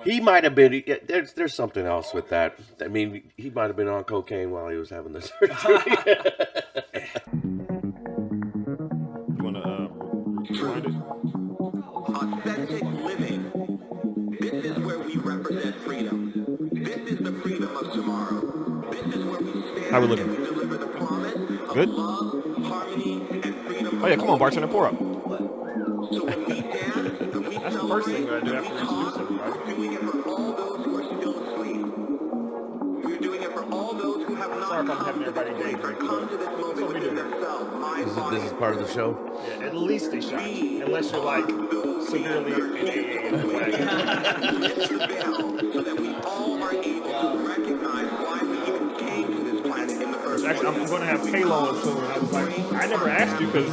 He might have been. There's something else with that. I mean, he might have been on cocaine while he was having the surgery. You want to rewind it? Authentic living. This is where we represent freedom. This is the freedom of tomorrow. This is where we stand How we looking? and we deliver the promise of Good? love, harmony, and freedom. Oh yeah, come on, bartender, pour up. So when we dance and we That's the first thing we gotta do celebrate, after we we introduce talk, everybody. we're doing it for all those who are still asleep. We're doing it for all those who have not Sorry if I'm come having to everybody this place day or drink, come to this that's moment what we within do. themselves. Mind, body, This is part of the show. Yeah, at least a shot, unless you're like severely in AA and black. so that we all are able to recognize why we even came to this planet in the first place. Actually, I'm going to have Kalo on soon. I was like, I never asked you because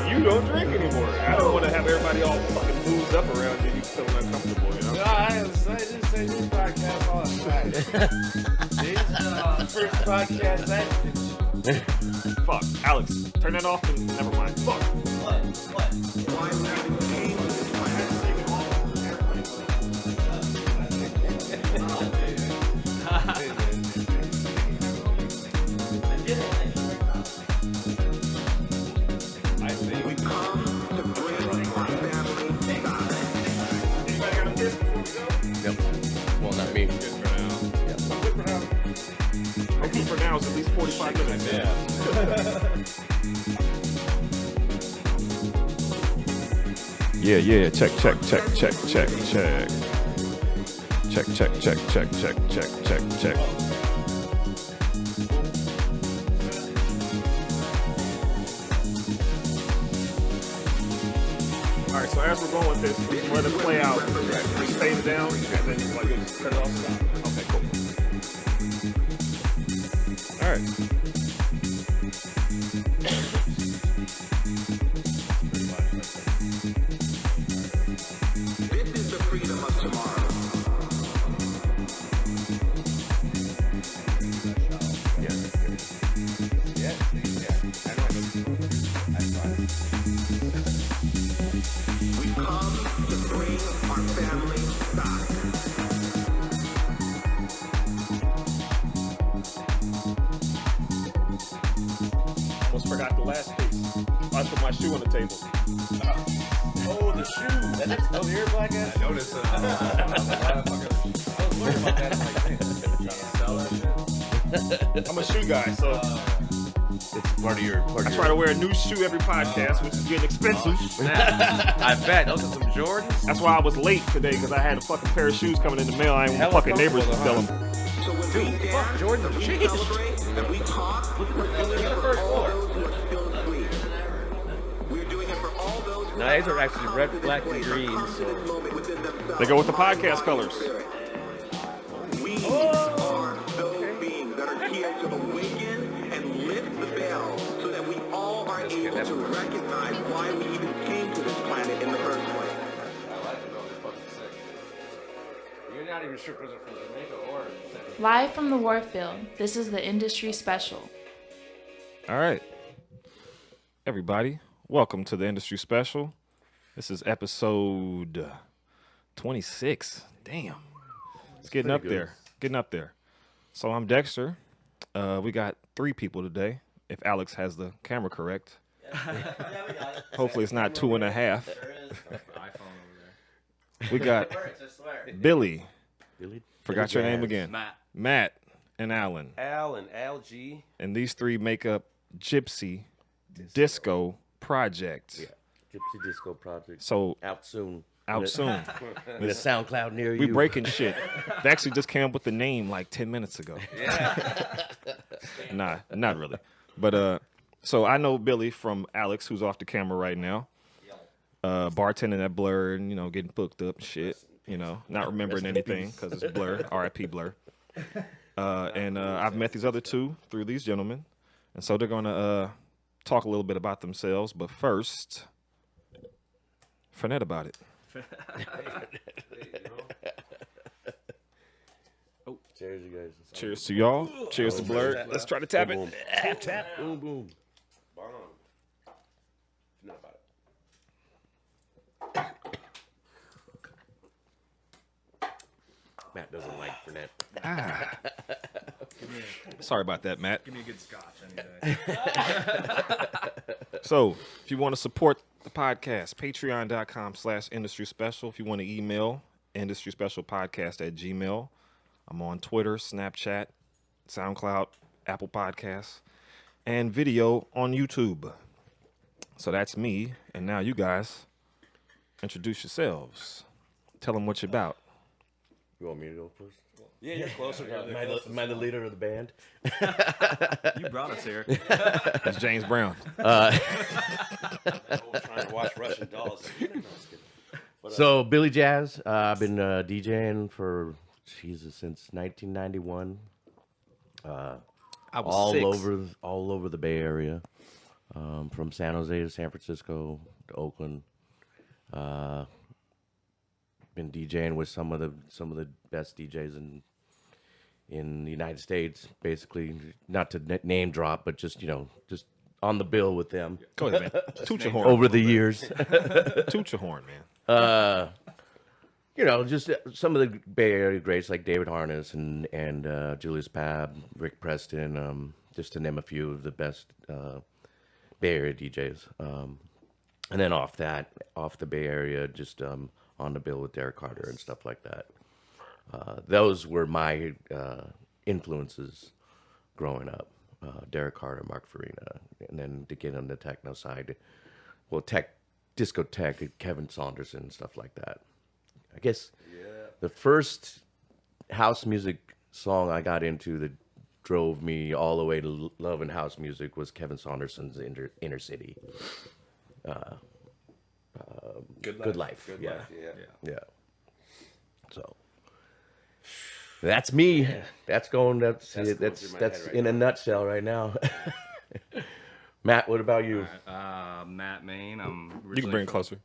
you don't drink anymore. I don't want to have everybody all fucking boozed up around you. You feeling uncomfortable, you know? No, I didn't say this podcast all the time. This first podcast I did. Fuck, Alex, turn that off and never mind. Fuck. What? Why we even came to this planet. I think We come to bring our family back. Anybody got a piss before we go? Yep. Well, not me. good for now. I'm good for now. I'm good for now. It's at least 45 minutes. Yeah. Yeah. Check. Check. All right, so as we're going with this, let it play out. Just fade it down, and then like cut it off. Okay, cool. All right. This is the freedom of tomorrow. We come to bring our family back. Almost forgot the last piece. I put my shoe on the table. Oh, the shoe. That is still here, black ass. I noticed. I was worried about that. I'm like, man, sell that shit. I'm a shoe guy, so It's part of your. I try to wear a new shoe every podcast, which is getting expensive. I bet. Those are some Jordans. That's why I was late today, because I had a fucking pair of shoes coming in the mail. I ain't want Hella fucking neighbors to comfortable, sell them. So when we fuck, dance, Jordans are we cheap. celebrate, and we talk, we're doing it for all those who are still asleep. We're doing it for all those who No, these are actually red, black, and green. So They go with the podcast colors. We are those beings that are here to awaken and lift the veil so that we all are able to recognize why we even came to this planet in the first place. you're not even sure if they're from Jamaica or. Live from the Warfield, this is the industry special. All right. Everybody, welcome to the industry special. This is episode 26. Damn. It's getting up there. Getting up there. So I'm Dexter. We got 3 people today, if Alex has the camera correct. Hopefully it's not 2.5. We got Billy. Billy? Forgot your name Jazz. again. Matt and Alan. Al and Al G. And these 3 make up Gypsy Disco Project. Yeah. Gypsy Disco Project. So Out soon. out soon. In a SoundCloud near you. We breaking shit. They actually just came up with the name like 10 minutes ago. Nah, not really. But so I know Billy from Alex, who's off the camera right now. Bartending at Blur and, you know, getting booked up and shit. You know, not remembering anything because it's Blur, R.I.P. Blur. And I've met these other 2 through these gentlemen. And so they're going to talk a little bit about themselves. But first, Fernet about it. Oh, cheers, you guys. Cheers to y'all. Cheers to Blur. Let's try to tap it. Boom. Tap, tap. Boom, boom. Not about it. Matt doesn't like Fernet. Sorry about that, Matt. Give me a good scotch any day. So, if you want to support the podcast, patreon.com/industry special. If you want to email industryspecialpodcast@gmail. I'm on Twitter, Snapchat, SoundCloud, Apple Podcasts, and video on YouTube. So that's me. And now you guys introduce yourselves. Tell them what you're about. You want me to go first? Yeah, you're closer. Am I the leader of the band? You brought us here. It's James Brown. Trying to watch Russian dolls. So Billy Jazz, I've been DJing for since 1991. I was 6. all over the Bay Area, from San Jose to San Francisco to Oakland. Been DJing with some of the best DJs in the United States. Basically, not to name drop, but just on the bill with them Go ahead, man. Toot your horn. over the years. Toot your horn, man. Just some of the Bay Area greats like David Harness and Julius Pab, Rick Preston, just to name a few of the best Bay Area DJs. And then off the Bay Area, just on the bill with Derek Carter and stuff like that. Those were my influences growing up. Derek Carter, Mark Farina, and then to get on the techno side, disco tech, Kevin Saunderson and stuff like that. I guess the first house music song I got into that drove me all the way to loving house music was Kevin Saunderson's Inner City. Good life. Yeah. So that's me. That's in a nutshell right now. Matt, what about you? Matt Main. You can bring it closer.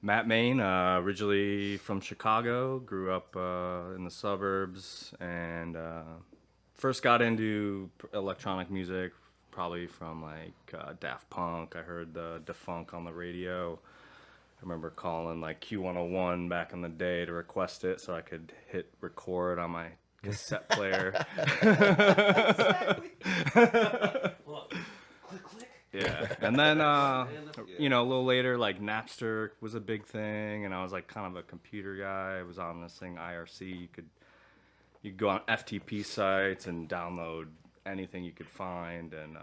Matt Main, originally from Chicago, grew up in the suburbs, and first got into electronic music probably from like Daft Punk. I heard the Defunk on the radio. I remember calling like Q101 back in the day to request it so I could hit record on my cassette player. Yeah, and then a little later, like Napster was a big thing, and I was like kind of a computer guy. I was on this thing IRC. You could go on FTP sites and download anything you could find, and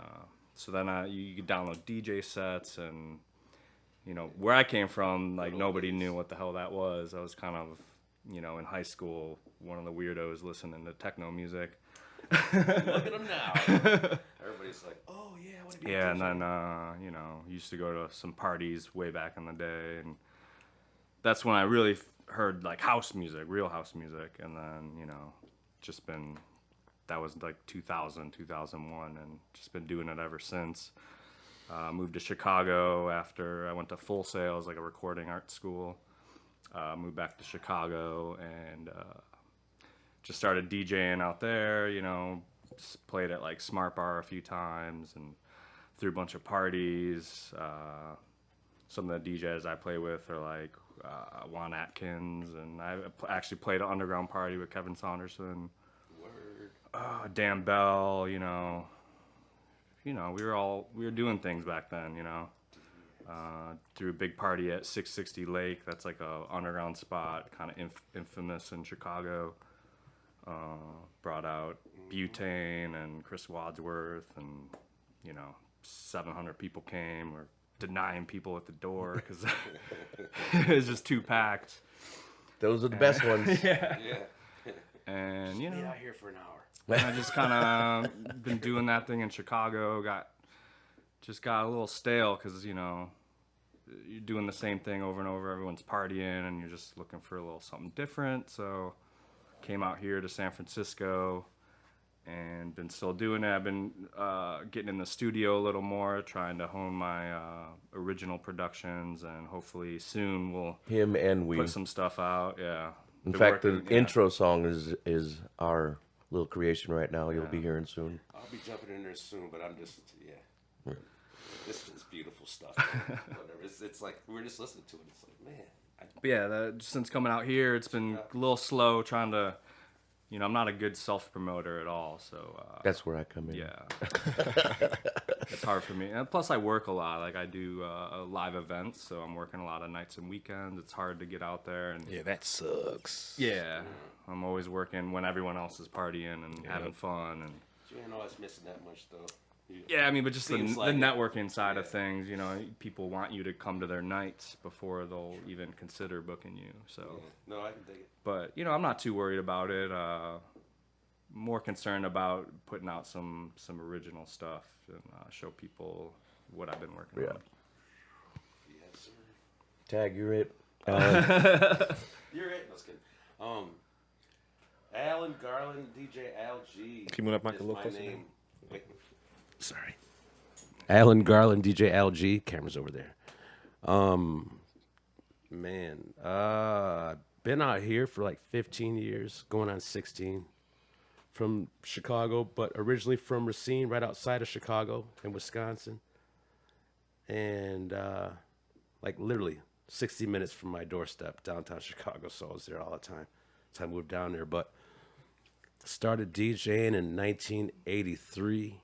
so then you could download DJ sets, and where I came from, like nobody knew what the hell that was. I was kind of in high school, one of the weirdos listening to techno music. Look at them now. Everybody's like, oh yeah, I want to be. Yeah, and then used to go to some parties way back in the day, and that's when I really heard like house music, real house music, and then that was like 2000, 2001, and just been doing it ever since. Moved to Chicago after I went to Full Sail, like a recording art school. Moved back to Chicago and just started DJing out there, just played at like Smart Bar a few times and threw a bunch of parties. Some of the DJs I play with are like Juan Atkins, and I actually played an underground party with Kevin Saunderson. Dan Bell, we were doing things back then, threw a big party at 660 Lake. That's like a underground spot, kind of infamous in Chicago. Brought out Butane and Chris Wadsworth, and 700 people came. We're denying people at the door because it was just too packed. Those are the best ones. Yeah. And Get out here for an hour. I just kind of been doing that thing in Chicago. Got a little stale because you're doing the same thing over and over. Everyone's partying, and you're just looking for a little something different. So came out here to San Francisco, and been still doing it. I've been getting in the studio a little more, trying to hone my original productions, and hopefully soon we'll put some stuff out. Yeah. In fact, the intro song is our little creation right now. You'll be hearing soon. I'll be jumping in there soon, but I'm just This is beautiful stuff. Whatever. It's like we're just listening to it. It's like, man, But yeah, since coming out here, it's been a little slow trying to, I'm not a good self-promoter at all, so. That's where I come in. Yeah. It's hard for me. And plus, I work a lot. Like, I do live events, so I'm working a lot of nights and weekends. It's hard to get out there. And Yeah, that sucks. yeah, I'm always working when everyone else is partying and having fun. And You ain't always missing that much though. yeah, I mean, but just the Seems like it. networking side of things, people want you to come to their nights before they'll even consider booking you. So, No, I can dig it. but I'm not too worried about it. More concerned about putting out some original stuff and show people what I've been working on. Yes, sir. Tag, you're it. You're it. Let's get. Alan Garland, DJ Al G. Can you move that mic a is little my closer? name. Wait. Sorry. Alan Garland, DJ LG. Camera's over there. Man, been out here for like 15 years, going on 16. From Chicago, but originally from Racine, right outside of Chicago in Wisconsin. And like literally 60 minutes from my doorstep, downtown Chicago. So I was there all the time. So I moved down there, but started DJing in 1983.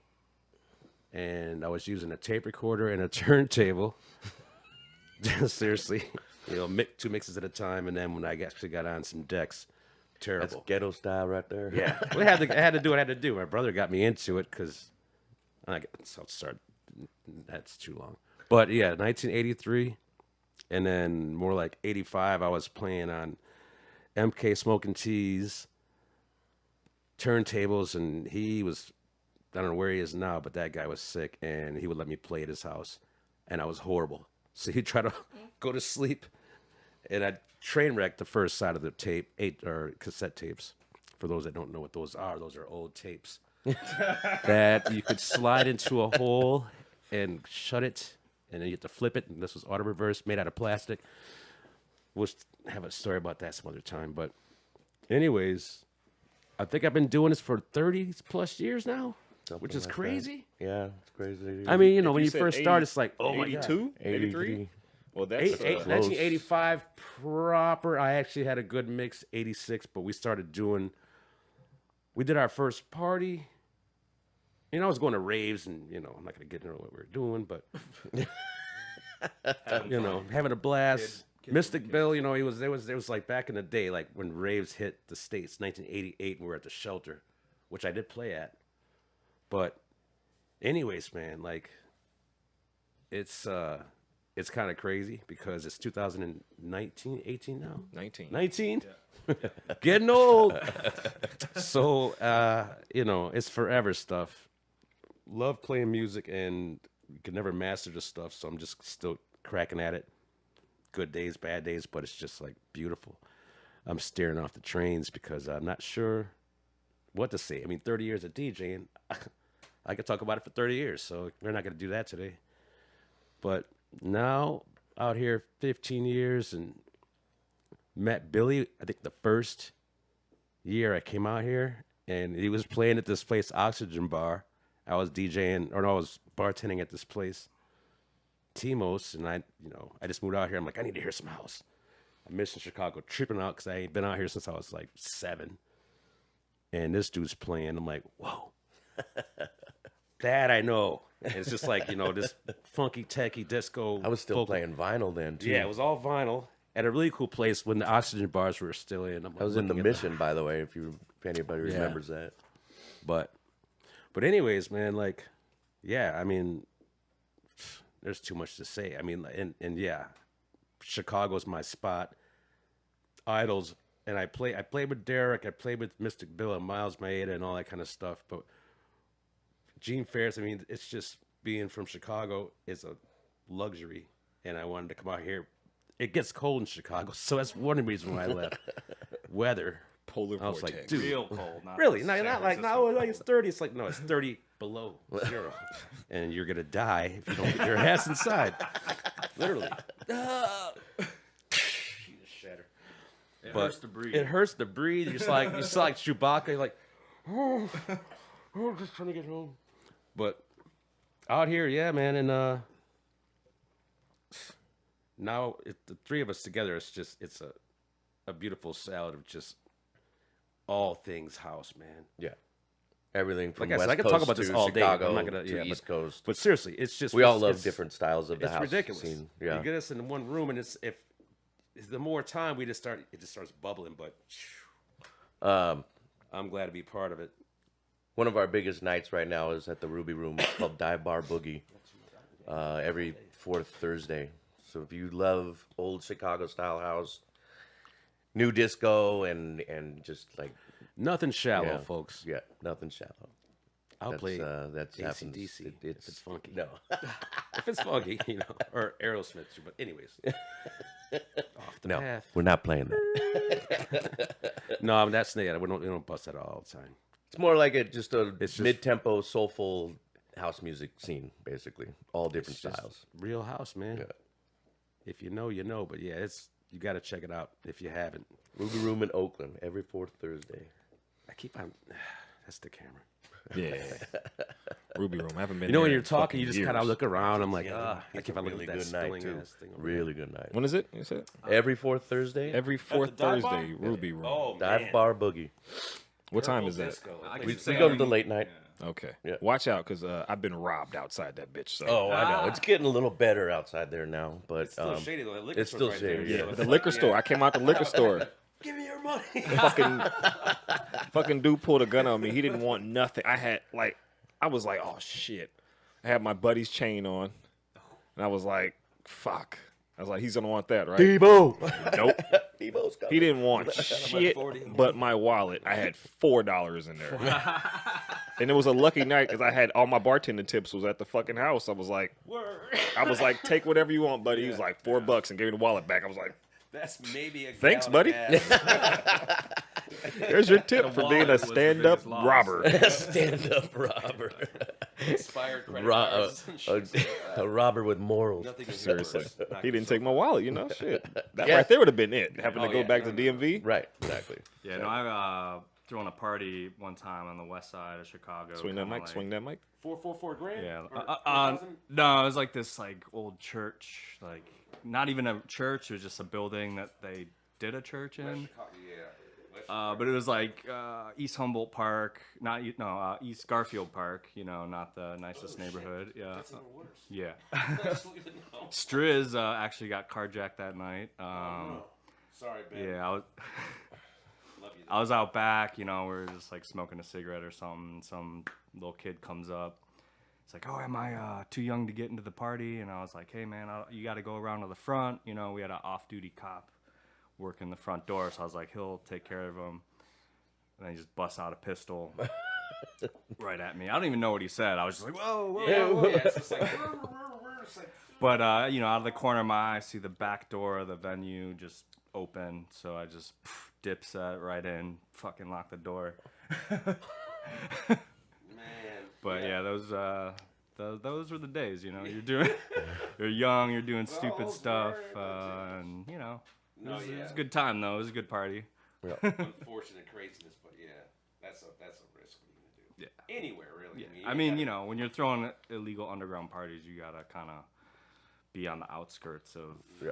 And I was using a tape recorder and a turntable. Seriously, two mixes at a time. And then when I actually got on some decks, terrible. That's ghetto style right there. Yeah, I had to do what I had to do. My brother got me into it because I'll start. That's too long. But yeah, 1983, and then more like 85. I was playing on MK Smoking Teas turntables, and he was, I don't know where he is now, but that guy was sick, and he would let me play at his house, and I was horrible. So he'd try to go to sleep, and I'd train wreck the first side of the tape, cassette tapes. For those that don't know what those are old tapes that you could slide into a hole and shut it, and then you have to flip it. And this was auto reverse, made out of plastic. We'll have a story about that some other time. But anyways, I think I've been doing this for 30 plus years now, which is like that. crazy. Yeah, it's crazy. I mean, when you you said first 80 start, it's like, oh my God. 82, 83. Well, that's 1985 proper. I actually had a good mix, 86, but we did our first party. I was going to raves, and, I'm not going to get into what we were doing, but, having a blast. Mystic Bill, it was like back in the day, like when raves hit the States, 1988, and we were at the Shelter, which I did play at. But anyways, man, like, it's kind of crazy because it's 2019, 18 now? 19. 19? Getting old. So, it's forever stuff. Love playing music, and you can never master the stuff, so I'm just still cracking at it. Good days, bad days, but it's just like beautiful. I'm staring off the trains because I'm not sure what to say. I mean, 30 years of DJing, I could talk about it for 30 years, so we're not going to do that today. But now, out here 15 years, and met Billy, I think the first year I came out here, and he was playing at this place, Oxygen Bar. I was I was bartending at this place, Timos, and I just moved out here. I'm like, I need to hear some house. I'm missing Chicago, tripping out because I ain't been out here since I was like 7. And this dude's playing. I'm like, whoa, that I know. And it's just like, this funky, techie disco. I was still playing vinyl then too. Yeah, it was all vinyl at a really cool place when the Oxygen Bars were still in. I was in the Mission, by the way, if anybody remembers that. But anyways, man, like, yeah, I mean, there's too much to say. I mean, and yeah, Chicago's my spot. Idols, and I played with Derek, I played with Mystic Bill and Miles Maeda and all that kind of stuff. But Gene Ferris, I mean, it's just being from Chicago is a luxury, and I wanted to come out here. It gets cold in Chicago, so that's one reason why I left. Weather. Polar I was vortex. like, dude, Real cold. Not really? San Not like, Francisco no, like cold. it's 30. It's like, no, it's 30 below 0. And you're going to die if you don't get your ass inside. Literally. Shatter. It hurts to breathe. It hurts to breathe. You're just like Chewbacca. You're like, oh, just trying to get home. But out here, yeah, man. And now the three of us together, it's a beautiful salad of just all things house, man. Yeah. Everything from Like I said, West I could Coast talk about this to all day. But Chicago I'm not gonna, to yeah, East Coast. But seriously, it's just We all love it's- different styles of the It's house ridiculous. scene. Yeah. You get us in one room, and if the more time we it just starts bubbling. But I'm glad to be part of it. One of our biggest nights right now is at the Ruby Room. It's called Dive Bar Boogie. Every fourth Thursday. So if you love old Chicago style house, new disco, and just like Nothing shallow, yeah, folks. Yeah, nothing shallow. I'll play that's happens. AC/DC if It's it's funky. No, If it's funky, or Aerosmith. But anyways, off the no, path. we're not playing that. No, that's we don't bust that all the time. It's more like just just- mid-tempo, soulful house music scene, basically. All different It's just styles. real house, man. Yeah. If you know, you know. But yeah, you got to check it out if you haven't. Ruby Room in Oakland every fourth Thursday. I keep on. That's the camera. Yeah. Ruby Room. I haven't been. You know, there when you're in talking, fucking you just years. kind of look around. I'm like, Yeah, I keep on looking really at that good night spilling too. ass thing. over Really good night. When is it? You said Every fourth Thursday. every fourth dive bar? Thursday. Ruby Room. Oh, Dive man. Bar Boogie. What time is that? Disco. We go to the late night. Okay. Yeah. Watch out, because I've been robbed outside that bitch. So. Oh, I know. It's getting a little better outside there now, but It's still shady though. The liquor it's store's still right there, shady, so yeah. it's The like, liquor store. I came out the liquor store. Give me your money. Fucking dude pulled a gun on me. He didn't want nothing. I was like, oh shit. I had my buddy's chain on, and I was like, fuck. I was like, he's gonna want that, right? Debo. Nope. Debo's coming. He didn't want shit but my wallet. I had $4 in there. And it was a lucky night because I had all my bartending tips was at the fucking house. I was like, take whatever you want, buddy. He was like $4 and gave me the wallet back. I was like, That's maybe a thanks, gallon buddy. of gas. There's your tip for being wallet a was the stand-up biggest loss. robber. Stand-up robber. Expired credit Ro- cards and shit. a robber with morals. Nothing is Seriously. worse. He didn't take my wallet, shit. That Yeah. right there would have been it. Having to Oh, go yeah. back to DMV. Right, exactly. Yeah, no, I thrown a party one time on the west side of Chicago. Swing that kinda mic, like- swing that mic. $4,400. Yeah. Or No, it was like this old church, not even a church. It was just a building that they did a church in. But it was East Humboldt Park, East Garfield Park. Not the nicest neighborhood. Yeah. That's even worse. Yeah. Absolutely no. Striz actually got carjacked that night. No. Sorry, babe. Yeah, Love you. I was out back, we were just smoking a cigarette or something. And some little kid comes up. It's like, oh, am I too young to get into the party? And I was like, hey, man, you got to go around to the front. We had an off-duty cop working the front door. So I was like, he'll take care of him. And then he just busts out a pistol right at me. I don't even know what he said. I was just like, whoa, whoa, whoa. Yeah, it's just like, it's like But, out of the corner of my eye, I see the back door of the venue just open. So I just dipset right in, fucking lock the door. man. But yeah, those were the days, you're young, you're doing stupid Those stuff, were the and it No, was yeah. a good time though. It was a good party. Unfortunate craziness, but yeah, that's a risk. What are you gonna do? Yeah. Anywhere really. Yeah. I mean, when you're throwing illegal underground parties, you gotta kind of be on the outskirts of. Yeah.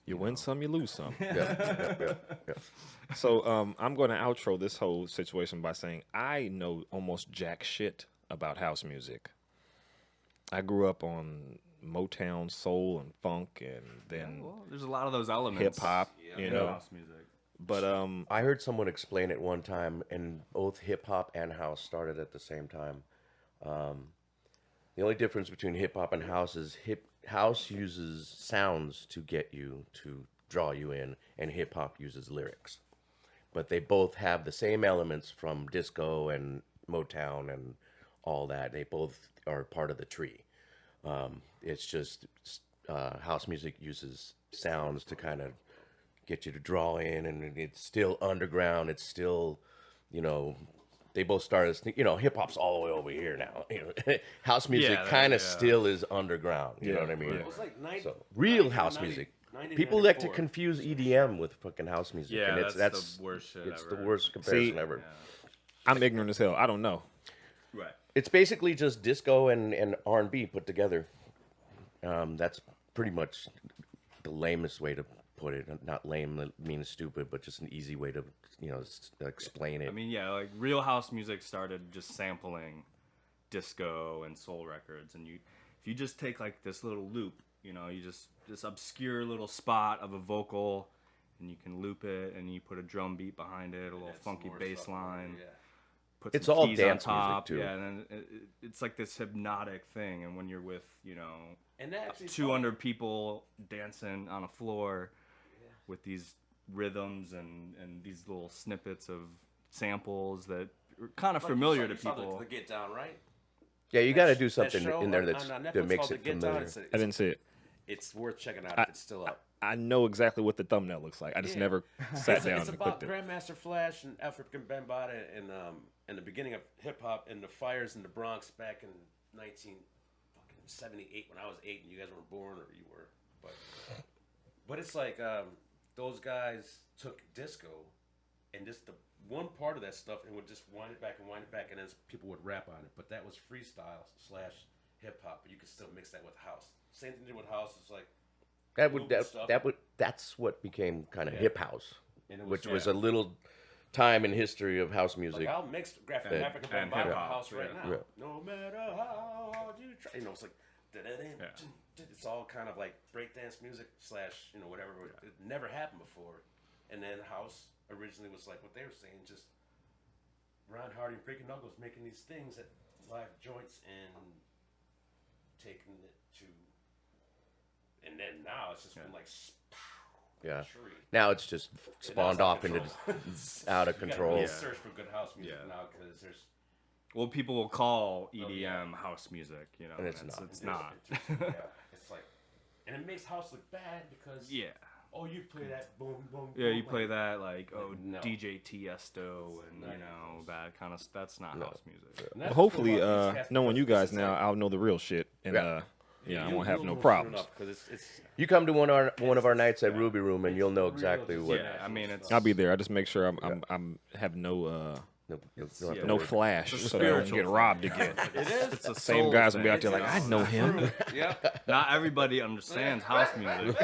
You win some, you lose some. Yeah. So I'm going to outro this whole situation by saying I know almost jack shit about house music. I grew up on Motown, soul, and funk, and then Well, there's a lot of those elements. hip hop. in You know, house music. but I heard someone explain it one time, and both hip hop and house started at the same time. The only difference between hip hop and house is house uses sounds to get you, to draw you in, and hip hop uses lyrics. But they both have the same elements from disco and Motown and all that. They both are part of the tree. It's just house music uses sounds to kind of get you to draw in, and it's still underground. It's still, they both started as, hip hop's all the way over here now. House music Yeah, kind of yeah. still is underground. You know what I mean? It was like 90, So real 90, house 90, music. 90, People like to 94. confuse EDM with fucking house music. Yeah, and that's the worst shit It's ever. the worst comparison See, ever. I'm ignorant as hell. I don't know. Right. It's basically just disco and R&B put together. That's pretty much the lamest way to put it. Not lame means stupid, but just an easy way to explain it. I mean, yeah, like real house music started just sampling disco and soul records, and if you just take like this little loop, you just this obscure little spot of a vocal, and you can loop it, and you put a drum beat behind it, a little funky bass line. Yeah. Put It's some all keys dance on top, music, too. yeah, and then it's like this hypnotic thing. And when you're with And that actually 200 people dancing on a floor with these rhythms and these little snippets of samples that are kind of familiar to people. The Get Down, right? Yeah, you got to do That something show in there on that Netflix makes called it The Get Down. familiar. I didn't see it. It's worth checking out if it's still up. I know exactly what the thumbnail looks like. I just never sat down It's and about clicked it. Grandmaster Flash and African Bambaataa and the beginning of hip hop and the fires in the Bronx back in 1978 when I was 8 and you guys weren't born, or you were, but it's like those guys took disco and just the one part of that stuff and would just wind it back, and then people would rap on it. But that was freestyle / hip hop, but you could still mix that with house. Same thing with house. It's like That's what became kind of hip house, And it which was- was a little time in history of house music. like I'll mix graphic And- African and Bambaataa hip-hop, house right yeah. now. Yeah. No matter how hard you try, it's like it's all kind of like breakdance music / whatever. It never happened before, and then house originally was like what they were saying, just Ron Hardy and Breaking Knuckles making these things at live joints and taking it to, and then now it's just been like. Yeah. Tree. Now it's just spawned Now off it's into out of You gotta control. really search for good house music Yeah. now because there's. Well, people will call EDM house music, And it's not. It's not. Yeah, it's like, and it makes house look bad because. Yeah. Oh, you play that boom boom. Yeah, boom, you play like- that like no. DJ Tiesto and not that kind of. That's not house music. And that's Well, what's hopefully, cool about these cats knowing you because guys it's now, like- I'll know the real shit, and Yeah. I you'll- won't have you'll no know soon problems. enough, 'cause it's You come to one of our nights at Ruby Room, and you'll know exactly what. Yeah, I mean it's. I'll be there. I just make sure I'm have no No, you'll have to no worry. flash, It's a so that I don't spiritual get thing, robbed you know? again. It is. It's a Same soul guys will be thing, out there like, I know him. yeah. Not everybody understands house music,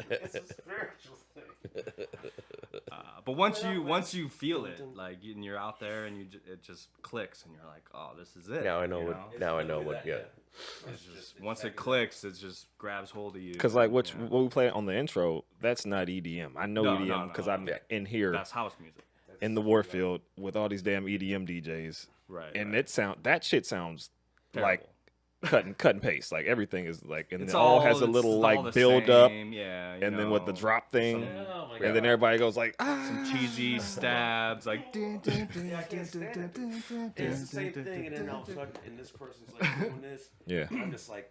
It's a spiritual thing. but once you feel it, like and you're out there and it just clicks and you're like, oh, this is it. Now I know you what. Now I know what. Yeah. It's just once it clicks, it just grabs hold of you. Because like what you know? what we play on the intro, that's not EDM. I know No, EDM no, because no. I'm in here That's house music, in the Warfield with all these damn EDM DJs, right? and right. that shit sounds like Terrible. cut and paste. Like everything is like, and It's it all has a it's little all like the build up, same, yeah. and then with the drop thing, Oh my and then everybody goes like, some cheesy stabs, like. Dun, dun, dun, Yeah, I can't stand it. And it's the same thing, and then all of a sudden, and this person's like doing this. Yeah. I'm just like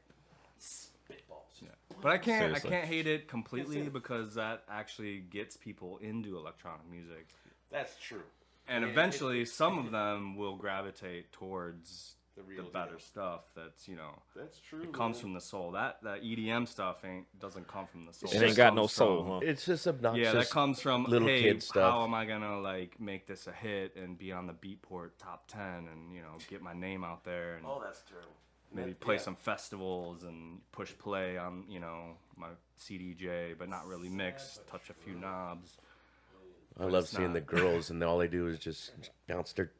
spitballs. But I Seriously. can't hate it completely because that actually gets people into electronic music, That's true. and Yeah, eventually some of them will gravitate towards The the real better deal. stuff. That's That's true. it comes from the soul. That EDM stuff doesn't come from the soul. it That ain't got comes no soul, from- huh? It's just obnoxious. Yeah, that comes from little hey, kid stuff. how am I gonna like make this a hit and be on the Beatport top 10 and get my name out there and Oh, that's true. maybe play some festivals and push play on my CDJ, but not really mix, touch a few knobs. I love it's seeing not. the girls, and all they do is just bounce their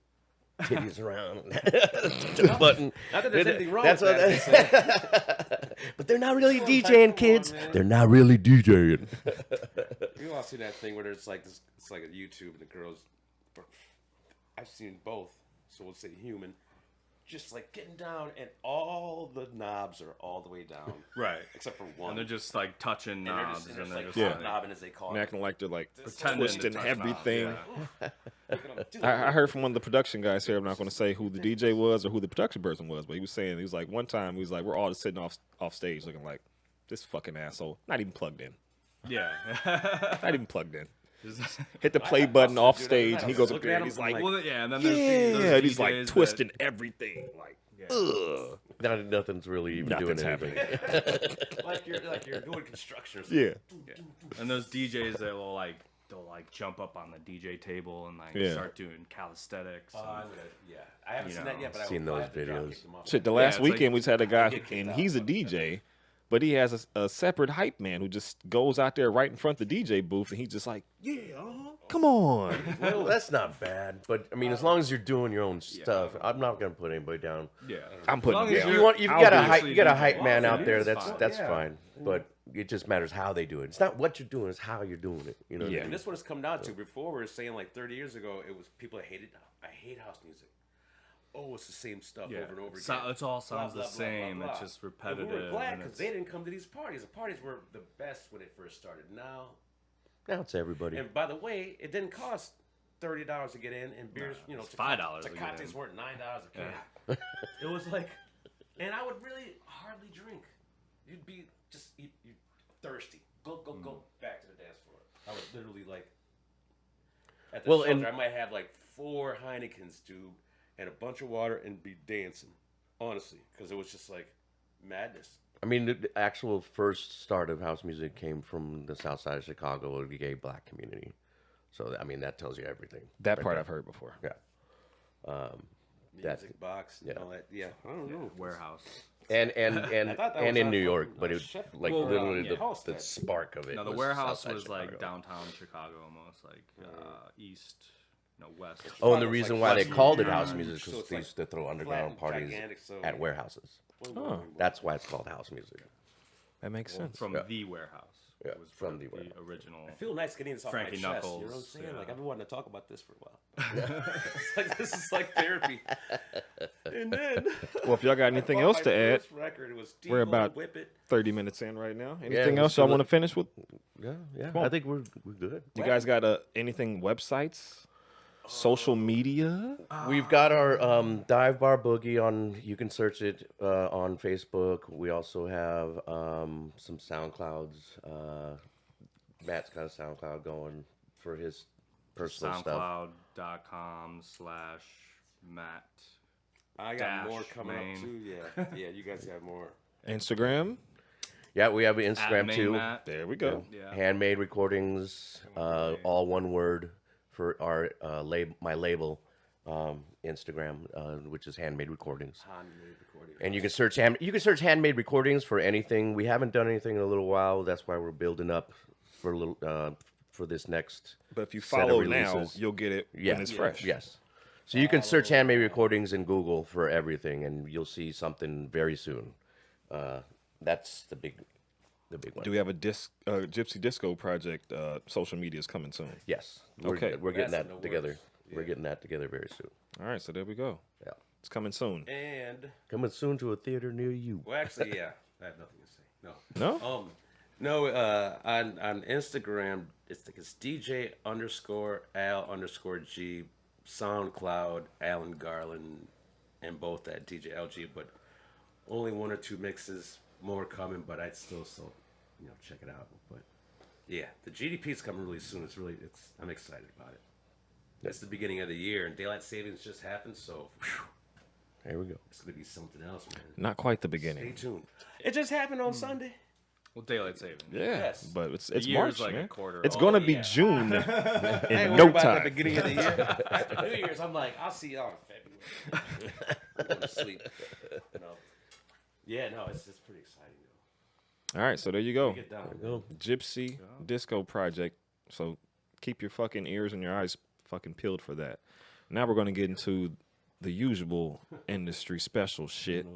titties around. Touch a button. Not that there's anything wrong That's with what that. But they're not really Come DJing, on, kids. man. They're not really DJing. You all see that thing where there's like this, it's like a YouTube and the girls, I've seen both, so we'll say human, just like getting down and all the knobs are all the way down. Right. Except for one. And they're just like touching And they're knobs just, and and they're like just Yeah. hot knobbing as they call And it. acting like they're like pretending to twisting touch everything. knobs, yeah. Look at 'em do I it. heard from one of the production guys here. I'm not going to say who the DJ was or who the production person was, but he was saying, he was like, one time he was like, we're all just sitting off stage looking like this fucking asshole, not even plugged in, Yeah. not even plugged in. Just- Hit the play button off Dude, stage, and he goes up looking there at and he's him like, well, yeah, and then yeah, there's and he's like DJs twisting everything, like, ugh. Nothing's really even Nothing's doing anything. like you're doing construction or something. Yeah. And those DJs that will they'll jump up on the DJ table and Yeah. start doing calisthenics. I'm and- gonna, yeah. I haven't You seen that know, yet, but seen I those have to drop videos. kick them off. Shit, the Yeah, last it's like- weekend we just had a guy, get kicked and out. he's a DJ, but he has a separate hype man who just goes out there right in front of the DJ booth, and he's just like, yeah, come on. Well, that's not bad, but I mean, as long as you're doing your own stuff, I'm not gonna put anybody down. Yeah. I'm putting As long it as down. you're- You got a obviously hype DJ. man out there. It's That's fine. fine. But it just matters how they do it. It's not what you're doing; it's how you're doing it. You know? What I Yeah. mean? And this one has come down to. Before we were saying like 30 years ago, it was people that hated. I hate house music. Oh, it's the same stuff Yeah. over and over again. So, it all sounds Blah, the blah, blah, same. blah, It's blah. just And repetitive. we were glad and because it's- they didn't come to these parties. The parties were the best when it first started. Now, Now it's everybody. and by the way, it didn't cost $30 to get in, and beers, you know, it's $5 to get Tecates in. weren't $9 a can. It was like, and I would really hardly drink. You'd be just you thirsty. Go back to the dance floor. I would literally like at the Well, shelter, and- I might have like 4 Heinekens, dude, and a bunch of water, and be dancing. Honestly, because it was just like madness. I mean, the actual first start of house music came from the south side of Chicago, the gay black community. So, I mean, that tells you everything. That right part there. I've heard before. Yeah. That- Music box, yeah. and all that. Yeah, I don't know. Warehouse. And I thought that was in on New fucking, York, but it was Sheffield. like Well, literally yeah. the spark of it. No, the was warehouse Southside was like Chicago. downtown Chicago almost, like east, west. Oh, and the It's reason like why they Western called it Union. house music is So because it's they like used to throw flat underground and parties gigantic, so at warehouses. Oh. That's why it's called house music. That makes sense. From Yeah. the warehouse. Yeah, It was from the warehouse. original. I feel nice getting this off Frankie my chest. You know what I'm Knuckles, saying? yeah. Like I've been wanting to talk about this for a while. It's like this is like therapy. And then, Well, if y'all got anything I else bought to my add, first record. It was we're Devo, about Whip It. 30 minutes in right now. Anything we else still y'all want to look- finish with? Yeah. on. I think we're good. You guys got anything, websites, social media? We've got our Dive Bar Boogie on. You can search it on Facebook. We also have some SoundClouds. Matt's got a SoundCloud going for his personal stuff. SoundCloud.com/Matt. I got Dash more coming main. up too. Yeah, you guys got more. Instagram? Yeah, we have At Instagram main too. Matt. There we go. Yeah. Handmade recordings, all one word for our my label Instagram, which is Handmade Recordings. Handmade recording. And you can search Handmade Recordings for anything. We haven't done anything in a little while. That's why we're building up for a little for this next. But if you set of follow now, releases. you'll get it when it's fresh. Yes. So you can search Handmade Recordings in Google for everything, and you'll see something very soon. That's the big one. Do we have a Gypsy Disco Project? Social media is coming soon. Yes. Okay. We're getting That's in that the together. works. We're getting that together very soon. All right, so there we go. Yeah. It's coming soon. And Coming soon to a theater near you. well, actually, yeah, I have nothing to say. No? No, on Instagram, it's DJ _Al _G, SoundCloud, Alan Garland, and both at DJ LG, but only 1 or 2 mixes, more coming, but I'd still check it out. But yeah, the GDP's coming really soon. I'm excited about it. It's the beginning of the year, and daylight savings just happened, so whew, There we go. it's gonna be something else, man. Not quite the Stay beginning. tuned. It just happened on Sunday. Well, daylight saving. Yeah, Yes. but it's year's March, like a man. quarter. It's Oh, gonna be yeah. June I ain't in worried no about time. the beginning of the year. After New Year's, I'm like, I'll see y'all in February. I'm going to sleep. No. Yeah, no, it's pretty exciting. All right, so there you go. Get down. Gypsy Disco Project. So keep your fucking ears and your eyes fucking peeled for that. Now we're gonna get into the usual industry special shit.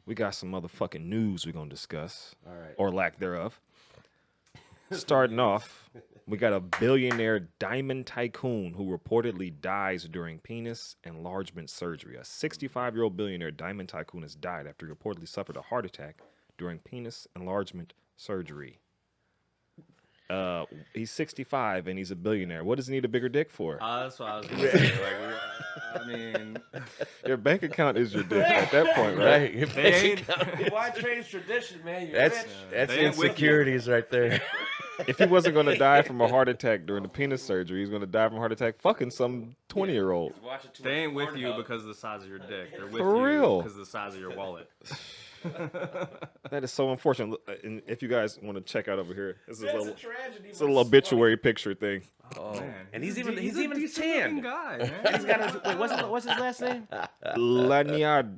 We got some motherfucking news we're gonna discuss, All right. or lack thereof. Starting off, we got a billionaire diamond tycoon who reportedly dies during penis enlargement surgery. A 65-year-old billionaire diamond tycoon has died after he reportedly suffered a heart attack during penis enlargement surgery. He's 65 and he's a billionaire. What does he need a bigger dick for? That's what I was gonna say. I mean, Your bank account is your dick at that point, right? Right. they ain't. Why change tradition, man? You're That's rich. that's They ain't with you. insecurities right there. If he wasn't going to die from a heart attack during the penis surgery, he's going to die from a heart attack fucking some 20-year-old. Watching too They much ain't with porn you hub. because of the size of your dick. They're with For you real. because of the size of your wallet. That is so unfortunate. Look, and if you guys want to check out over here, this is That's a a little, tragedy. it's a little obituary picture thing. Man. And he's even a decent-looking tanned. guy, man. He's got what's his last name? Laniado.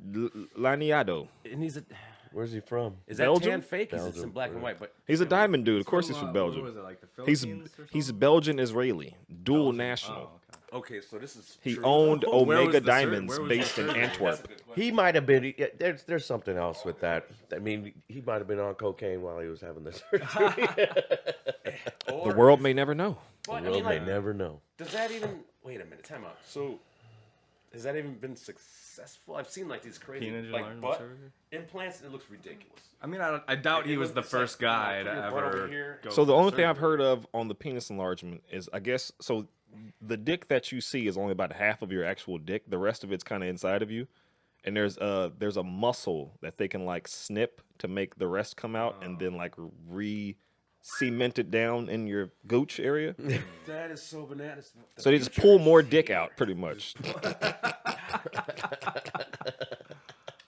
And he's a Where's he from? Is that Belgium? tan fake? It's in Belgium, black and white, but He's a diamond dude. Of course, he's From, from what Belgium. was it, like the He's Philippines or he's something? Belgian Israeli, dual national. Oh, okay, so this is He true. owned Where was Omega the Diamonds where was the based in surgery? Antwerp. He might have been. Yeah, there's something else with that. I mean, he might have been on cocaine while he was having the surgery. The world may never know. But, I Well, mean, may like, never know. does that even? Wait a minute, time out. So, has that even been successful? I've seen like these crazy Peanut like enlargement butt surgery? implants, and it looks ridiculous. I mean, I doubt he was the It's like, first guy you know, to put your butt over ever here. go So the for only thing I've surgery. heard of on the penis enlargement is, I guess, so the dick that you see is only about half of your actual dick. The rest of it's kind of inside of you, and there's a muscle that they can like snip to make the rest come out, and then like cement it down in your gooch area. That is so bananas. The So they just future pull is more here. dick out, pretty much.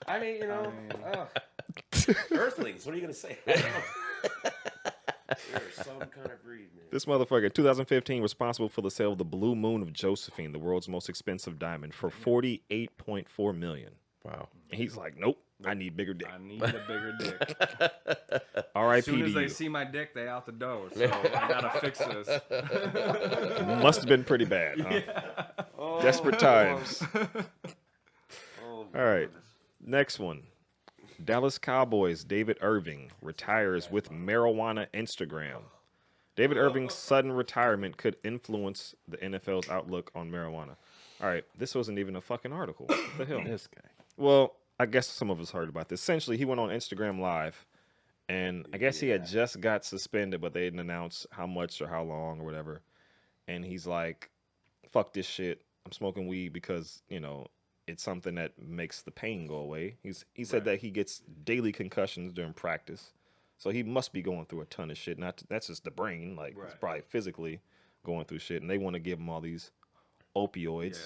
I mean, you know, Earthlings. What are you gonna say? They're some kind of breed, man. This motherfucker, 2015, responsible for the sale of the Blue Moon of Josephine, the world's most expensive diamond, for $48.4 million. Wow. And he's like, nope, I need bigger dick. I need a bigger dick. As R.I.P. soon to as they you. see my dick, they out the door. So I gotta fix this. Must have been pretty bad, huh? Desperate times. All right, next one. Dallas Cowboys David Irving retires with marijuana Instagram. David Irving's sudden retirement could influence the NFL's outlook on marijuana. All right, this wasn't even a fucking article. What the hell? This guy. Well, I guess some of us heard about this. Essentially, he went on Instagram Live, and I guess he had just got suspended, but they didn't announce how much or how long or whatever. And he's like, fuck this shit. I'm smoking weed because, you know, it's something that makes the pain go away. He said that he gets daily concussions during practice. So he must be going through a ton of shit. That's just the brain. Like, he's probably physically going through shit. And they want to give him all these opioids,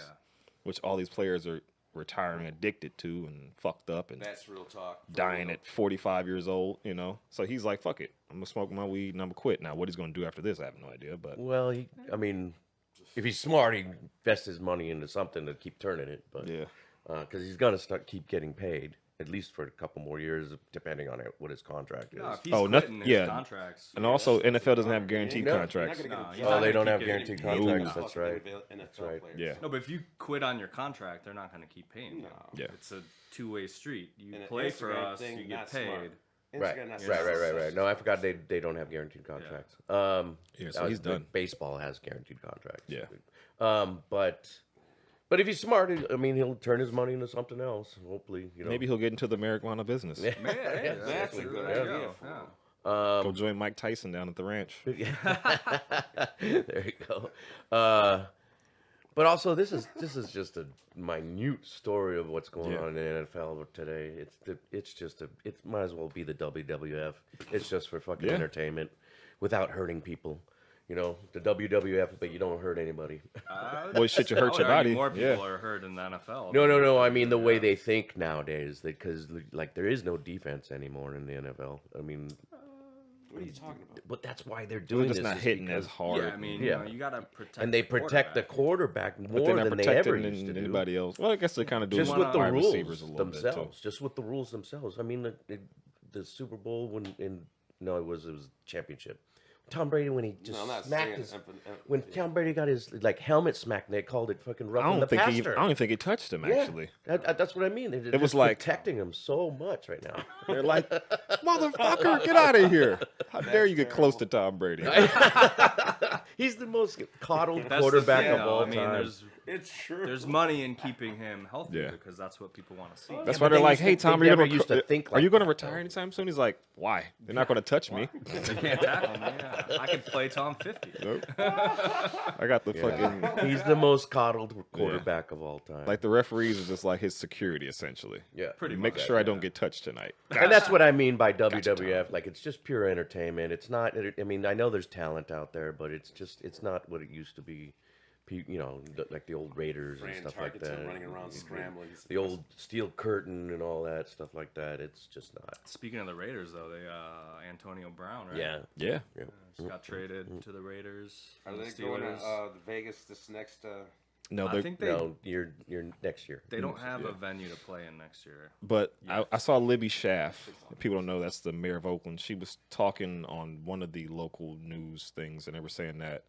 which all these players are retiring addicted to and fucked up and That's real talk. dying at 45 years old, you know? So he's like, fuck it. I'm going to smoke my weed and I'm going to quit. Now, what he's going to do after this, I have no idea. But Well, I mean, if he's smart, he invests his money into something to keep turning it. But yeah. because he's gonna keep getting paid at least for a couple more years, depending on what his contract is. No, if he's Oh, quitting his yeah. contracts. And also, NFL doesn't have guaranteed No. contracts. No, he's Oh, not they gonna don't keep have getting guaranteed paid. contracts. No. That's right. That's right. Yeah. No, but if you quit on your contract, they're not going to keep paying you. Yeah. It's a two-way street. You And an play for Instagram us, thing, you get not paid. smart. Right. Instagram, not Right. No, I forgot they don't have guaranteed contracts. Yeah, so he's done. Baseball has guaranteed contracts. Yeah. But if he's smart, I mean, he'll turn his money into something else. Hopefully, you know. Maybe he'll get into the marijuana business. Man, hey, That's a true. good There you idea. go. Go join Mike Tyson down at the ranch. There you go. But also, this is just a minute story of what's going on in the NFL today. It might as well be the WWF. It's just for fucking entertainment, without hurting people. You know, the WWF, but you don't hurt anybody. Boy, shit, you I hurt would your argue body. More people Yeah. are hurt in the NFL. No. I mean, the way they think nowadays, because like there is no defense anymore in the NFL. I mean, What are you talking about? but that's why they're They're doing just this. not is hitting because- as hard. Yeah, I mean, Yeah. you know, you got to protect. and they protect the quarterback but more they're not than they ever protecting used to do. anybody else. Well, I guess they kind of do Just with with the wide rules receivers a little bit, too. themselves. Just with the rules themselves. I mean, the Super Bowl it was championship. Tom Brady when he just No, I'm not smacked saying his it. when Tom Brady got his like helmet smacked, they called it fucking I roughing the don't passer. even think he touched him, Yeah, actually. that's what I mean. They're was just like- protecting him so much right now. They're like, motherfucker, get out of here. How dare you get close to Tom Brady? He's the most coddled That's the quarterback thing, of though. all I mean, time. It's true. there's money in keeping him healthy Yeah. because that's what people want to see. That's Yeah, why but they're they like, used to- hey, they Tom, are you never gonna, used to think are like you going to that, retire though. anytime soon? He's like, why? They're not going to touch me. You can't tackle me. Yeah. I could play Tom 50. Nope. I got the fucking... He's the most coddled quarterback of all time. Like, the referees are just like his security, essentially. yeah, Pretty Make much, sure I don't get touched tonight. And that's what I mean by WWF. Like, it's just pure entertainment. It's not. I mean, I know there's talent out there, but it's not what it used to be. You know, like the old Raiders and Fran stuff like Tarkenton that. running around scrambling. The old steel curtain and all that stuff like that. It's just not. Speaking of the Raiders, though, they Antonio Brown, right? Yeah. Yeah. Just got traded to the Raiders. Are from they the going Steelers. to Vegas this next? No, I think they No, you're next year. they don't have a venue to play in next year. but I saw Libby Schaff. People don't know that's the mayor of Oakland. She was talking on one of the local news things, and they were saying that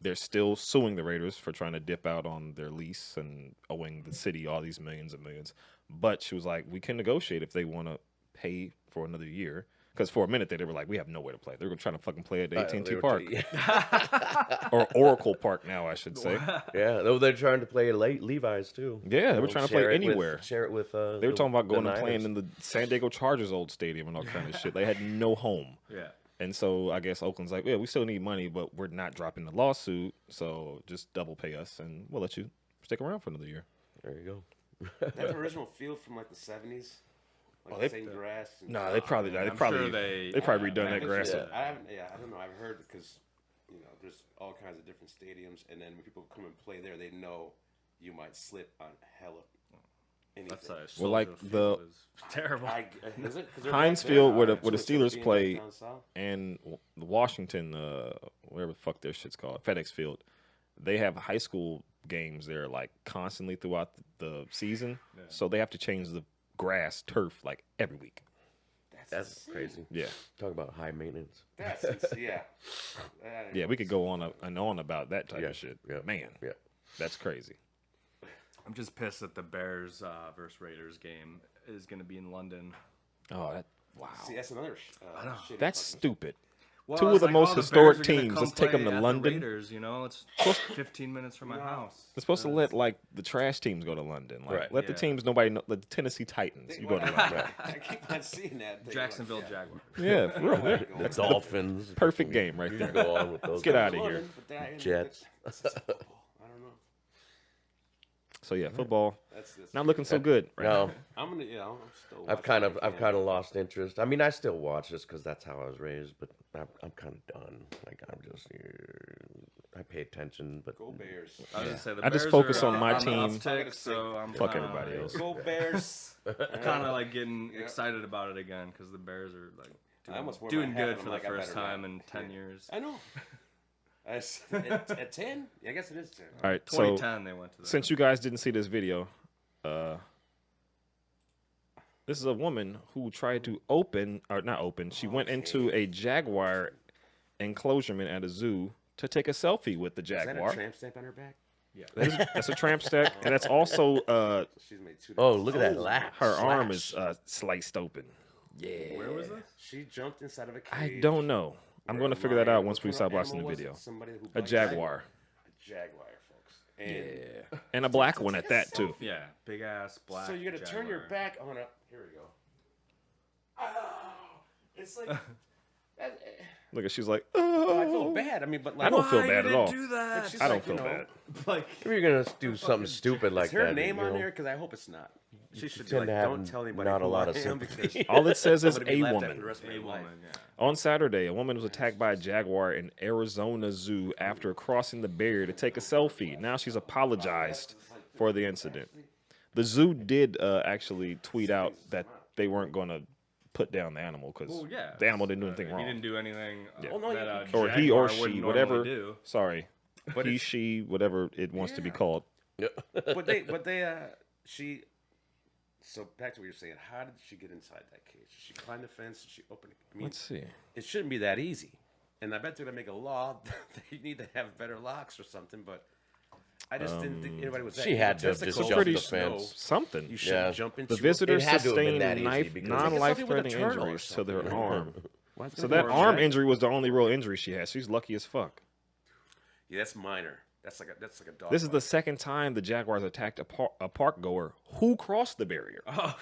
they're still suing the Raiders for trying to dip out on their lease and owing the city all these millions and millions. But she was like, we can negotiate if they want to pay for another year. Because for a minute they were like, we have nowhere to play. They were trying to fucking play at the AT&T Park. Or Oracle Park now, I should say. Yeah, they're trying to play at Levi's too. Yeah, they were trying to play anywhere. Share it with. They were talking about going and playing in the San Diego Chargers old stadium and all kind of shit. They had no home. Yeah. And so I guess Oakland's like, yeah, we still need money, but we're not dropping the lawsuit. So just double pay us and we'll let you stick around for another year. There you go. That original field from like the 70s. Like the same grass. And No, they probably sure they probably redone that grass yeah, up. I don't know. I've heard because there's all kinds of different stadiums, and then when people come and play there, they know you might slip on hella anything. That's Well, like Soldier Field is terrible. Is it? 'Cause they're Heinz back there. Field, where the So it's Steelers being play, down south? and the Washington, whatever the fuck their shit's called, FedEx Field, they have high school games there like constantly throughout the season. So they have to change the grass turf like every week. That's crazy. Yeah. Talk about high maintenance. That's yeah. Yeah, we could go on and on about that type Yeah, of shit. yeah, Man, yeah. that's crazy. I'm just pissed that the Bears versus Raiders game is going to be in London. Oh, wow. See, that's another. Shitty That's fucking- stupid. Well, Two I of was the like, most oh, the historic Bears are gonna teams. come Let's take them play to at the London. Raiders, it's 15 minutes from my house. They're supposed to let like the trash teams go to London. Like Right. let the Yeah. teams nobody know. The Tennessee Titans. You go to London. I keep on seeing that. thing, Jacksonville like, Jaguars. Yeah, for real. yeah. The Dolphins. Perfect game right You there. go on with those. Get out of here. London, but that- Jets. it's football. I don't know. So yeah, football That's not looking so good. Right No, I'm gonna, I'm still. I've watching kind what of I I've can. kind of lost interest. I mean, I still watch just because that's how I was raised, but I'm kind of done. Like I'm just I pay attention, but Go Bears. I was gonna say, the I just Bears focus are, on my the team. uptick, so I'm Fuck kinda, everybody else. Go Bears. Kind of like getting excited about it again because the Bears are like I almost wore doing my hat good and for I'm the like, I first better time not. in 10 years. I know. At 10? I guess it is 10. All right. So 2010 they went to the since you guys didn't see this video, this is a woman who tried to not open. She went into a jaguar enclosure at a zoo to take a selfie with the Is that jaguar. a tramp stamp on her back? That's a tramp stamp, and that's also So she's made 2. oh, look at that laugh. her arm is sliced open. Yeah. Where was this? She jumped inside of a cage. I don't know. I'm going to figure that out once we stop watching the video. A jaguar. A jaguar, folks. And Yeah. And a black one at that too. Yeah, big ass black. so you're gonna turn your Jaguar. back on it. Here we go. Oh, it's like. Look at she's like, I oh. feel bad. I mean, but like, I don't feel Why bad did at it all. Do that? she's I don't like, feel you know, bad. Like, If you're gonna do something stupid like Is her that, name you on know, there? Because I hope it's not. She should be tend like, to have don't tell anybody not a who lot I of am sympathy. because All it says is I'm gonna be a laughed at woman. for the rest of my a life. woman. Yeah. On Saturday, a woman was attacked by a jaguar in Arizona Zoo after crossing the barrier to take a selfie. Now she's apologized for the incident. The zoo did actually tweet out that they weren't going to put down the animal because Well, yeah. the animal didn't do anything He wing didn't do anything Well, no, that a or he or jaguar she, wouldn't whatever. normally do. Sorry, he, she, whatever it wants to be called. She. So back to what you're saying. How did she get inside that cage? Did she climb the fence? Did she open it? I mean, Let's see. it shouldn't be that easy. And I bet they're gonna make a law that you need to have better locks or something. But I just didn't think anybody was. That She had to have egotistical just to jumped the know fence. Something. You should Yeah. jump into The visitor It had to have been sustained that easy because- non-life-threatening Like something with a turtle or injuries to their something. arm. Why is it So gonna that be arm more injury was the only real injury she had. She's lucky as fuck. Yeah, that's minor. That's like a dog. This is the second time the Jaguars attacked a park goer who crossed the barrier. Oh,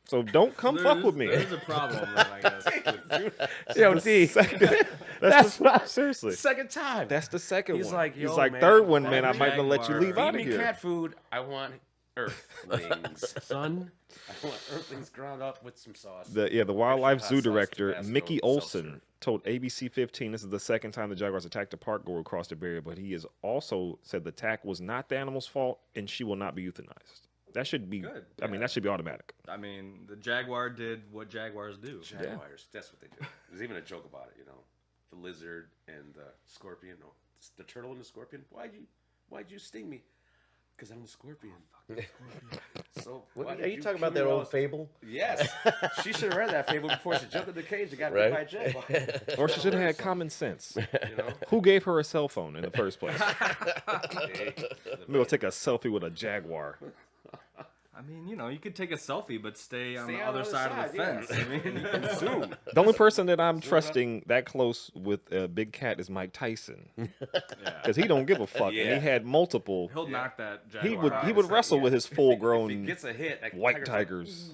So don't come fuck with me. There's a problem, then, I guess. Yo, D. Seriously. second time. That's the second He's one. like, He's yo, like, man, third one, man, I that might not let you Jaguar- leave Feed out of me here. cat food. I want earthlings, son. I want earthlings ground up with some sauce. The wildlife Hot zoo sauce director Tabasco Mickey Olson seltzer. told ABC 15 this is the second time the Jaguars attacked a park goer across the barrier, but he has also said the attack was not the animal's fault and she will not be euthanized. That should be Good, I mean, that should be automatic. I mean, the Jaguar did what Jaguars do. Jaguars. That's what they do. There's even a joke about it. The lizard and the scorpion. No, the turtle and the scorpion. Why'd you sting me? Because I'm a Scorpion. So What, why are did you talking kill about that me old while- fable? Yes. She should have read that fable before she jumped in the cage and got Right? bit by a jaguar. Or she should have had common sense. You know? Who gave her a cell phone in the first place? Hey, Maybe we'll take a selfie with a jaguar. I mean, you know, you could take a selfie, but stay on Stay the on other side of the yeah. fence. I mean, Zoom. The only person that I'm trusting that close with a big cat is Mike Tyson, yeah. because he don't give a fuck, and Yeah. he had multiple. He'll knock that jaguar He would out. wrestle with his If full-grown he gets a hit, that white tiger's like, tigers.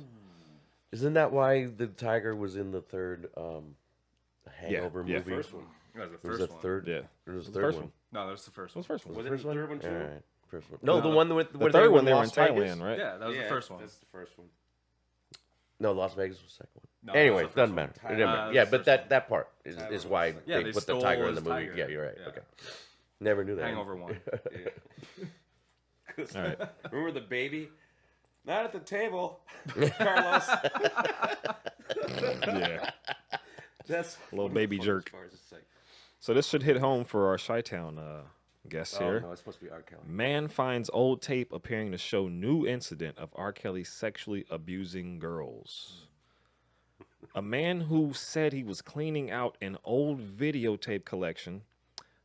Isn't that why the tiger was in the third Hangover yeah. movie? First one. That was the It was first the one. third. Yeah. It was the The third first one. one. No, that was the first That one. was the first one. Was it First the one? third one too? All right. First one. No, the one with The where third they one were they in were in Las Vegas? Thailand, right? Yeah, that was Yeah, the first one. That's the first one. No, Las Vegas was the second one. No, that was Anyway, the first doesn't one. matter. It Tiger. didn't Uh, matter. the Yeah, first but that part is Tiger why Yeah, they they put the stole tiger in his the movie. tiger. Yeah, you're right. Yeah. Okay. Never knew that. Hangover 1. Yeah. All right. Remember the baby? Not at the table, Carlos. Yeah. That's Little baby jerk. As far as it's like, So this should hit home for our Chi-Town guests oh here. no, it's supposed to be R. Kelly. Man finds old tape appearing to show new incident of R. Kelly sexually abusing girls. A man who said he was cleaning out an old videotape collection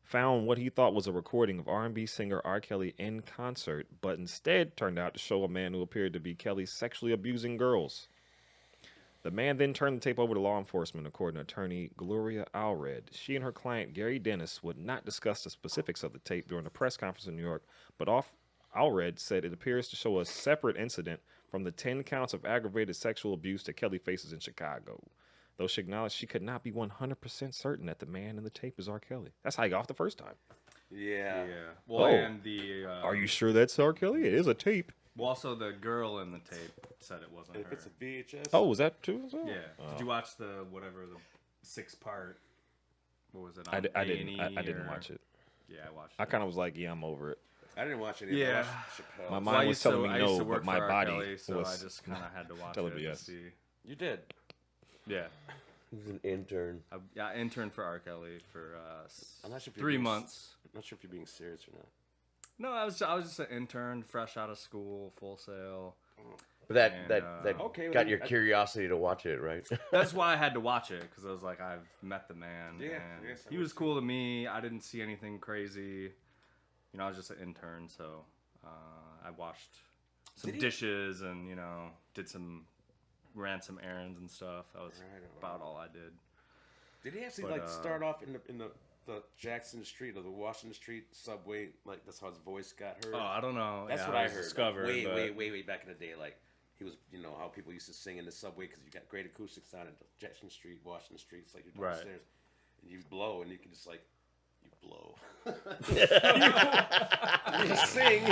found what he thought was a recording of R&B singer R. Kelly in concert, but instead turned out to show a man who appeared to be Kelly sexually abusing girls. The man then turned the tape over to law enforcement, according to attorney Gloria Allred. She and her client, Gary Dennis, would not discuss the specifics of the tape during a press conference in New York, but Allred said it appears to show a separate incident from the 10 counts of aggravated sexual abuse that Kelly faces in Chicago, though she acknowledged she could not be 100% certain that the man in the tape is R. Kelly. That's how he got off the first time. Yeah. Yeah. Well, Oh. and the Are you sure that's R. Kelly? It is a tape. well, also the girl in the tape said it wasn't If her. it's a VHS. Oh, was that true as well? Yeah. Did you watch the whatever the 6-part? What was it? I On didn't. I A&E didn't or- watch it. Yeah, I watched. I it. kind of was like, yeah, I'm over it. I didn't watch any of Yeah. it. I watched Chappelle. My Well, mind I was used telling to- me I used no, to work but my for R. body Kelly, so was I just kind of had to watch telling it me to yes. see. You did. Yeah. He was an intern. I interned for R. Kelly for I'm not sure if you're 3 being months. I'm not sure if you're being serious or not. No, I was just an intern, fresh out of school, Full Sail. But that And, that Okay, well, got your I- curiosity to watch it, right? That's why I had to watch it, because I was like, I've met the man. Yeah, and yes, I he would was cool to me. I didn't see anything crazy. You know, I was just an intern, so I washed some Did he- dishes and, you know, ran some errands and stuff. That was Right on. about all I did. Did he actually But, like start off in the Jackson Street or the Washington Street subway? Like that's how his voice got heard. Oh, I don't know. That's Yeah, what I was heard. Discovered, Like, but- way back in the day. Like he was, you know, how people used to sing in the subway because you got great acoustics on it. Jackson Street, Washington Street. It's like you're Right. downstairs and you blow and you can just like you blow. you sing.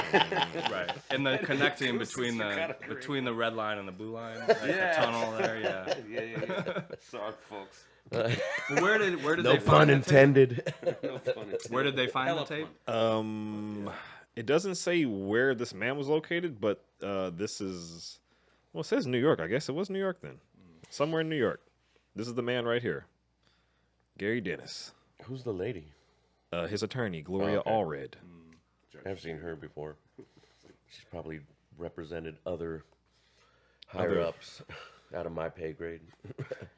Right, and the connecting between are the kinda great. between the red line and the blue line, like Yeah. the tunnel there. Yeah. yeah. Sorry, folks. But where did No they pun find the tape? intended. No fun. Where did they find the Hella tape? fun. It doesn't say where this man was located, but this is, well, it says New York. I guess it was New York then. Somewhere in New York. This is the man right here, Gary Dennis. Who's the lady? His attorney, Gloria okay. Allred. I've seen her before. She's probably represented other higher ups out of my pay grade.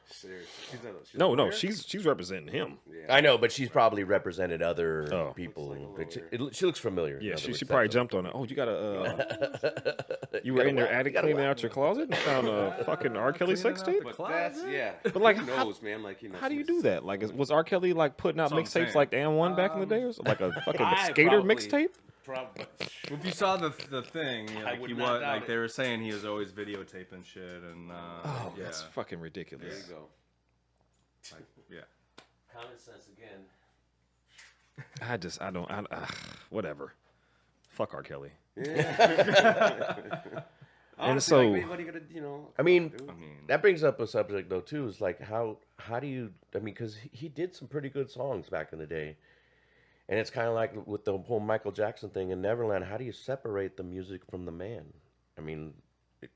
Seriously. She's a No, lawyer? she's representing him. Yeah. I know, but she's probably represented other Oh. people. Looks like a lawyer. She looks familiar. in Yeah, other she words. probably That's jumped on it. Oh, you got a. You were got a in your what? attic You got a cleaning what? out your closet and found a fucking R. Kelly sex tape. But that's But, like, who knows, man? Like you know, How do you do that? Like, was R. Kelly like putting out That's what I'm mixtapes saying. like And One back in the day, or like a fucking I skater probably- mixtape? Probably. If you saw the thing, like would he not was doubt like it. they were saying he was always videotaping shit and Oh, yeah, that's fucking There ridiculous. you go. like, yeah. Common sense again. Whatever. Fuck R. Kelly. Honestly, so- like, what are you gonna, you know? I mean, do? I mean, that brings up a subject though too. Is like how do you? I mean, because he did some pretty good songs back in the day, and it's kind of like with the whole Michael Jackson thing in Neverland. How do you separate the music from the man? I mean,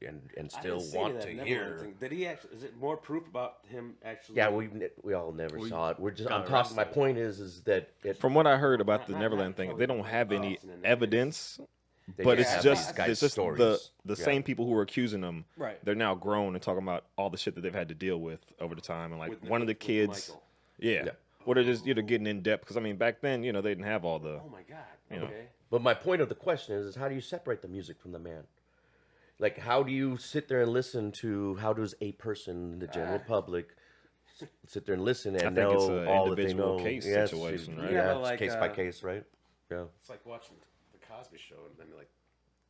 and I still didn't see want that to Neverland hear. thing. Did he actually? Is it more proof about him actually? Yeah, we all never saw it. We're just. I'm got talking. My arrested. point is that it. From what I heard about the Not Neverland thing, Kelly, they don't have any Austin and that evidence They But just it's have just these guys' it's just stories. the Yeah. same people who were accusing them. Right. They're now grown and talking about all the shit that they've had to deal with over the time, and like With one of the with kids, Michael. yeah. Yeah. Or they're just getting in depth because I mean back then they didn't have all the Oh my God. know. Okay. But my point of the question is how do you separate the music from the man? Like, how do you sit there and listen to? How does a person, the general public, sit there and listen and I think know it's a all that they individual know? case Yes, situation, right? Yeah, Yeah, but it's like, case by case, right? Yeah. It's like watching the Cosby Show and then like,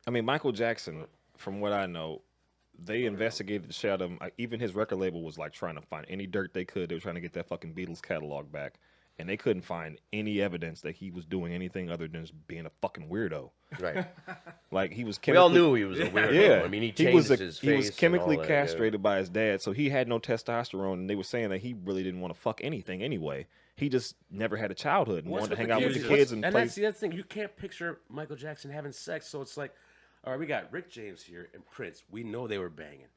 I mean, Michael Jackson, from what I know, they investigated the shit out of him. Even his record label was like trying to find any dirt they could. They were trying to get that fucking Beatles catalog back, and they couldn't find any evidence that he was doing anything other than just being a fucking weirdo. Right. Like he was. We all chemically- knew he was a weirdo. Yeah, I mean, he changed his face. He was chemically and all that, yeah. castrated by his dad, so he had no testosterone. And they were saying that he really didn't want to fuck anything anyway. He just never had a childhood and what's wanted to with hang out with the kids? kids and play. that's the other thing. You can't picture Michael Jackson having sex. So it's like, all right, we got Rick James here and Prince. We know they were banging,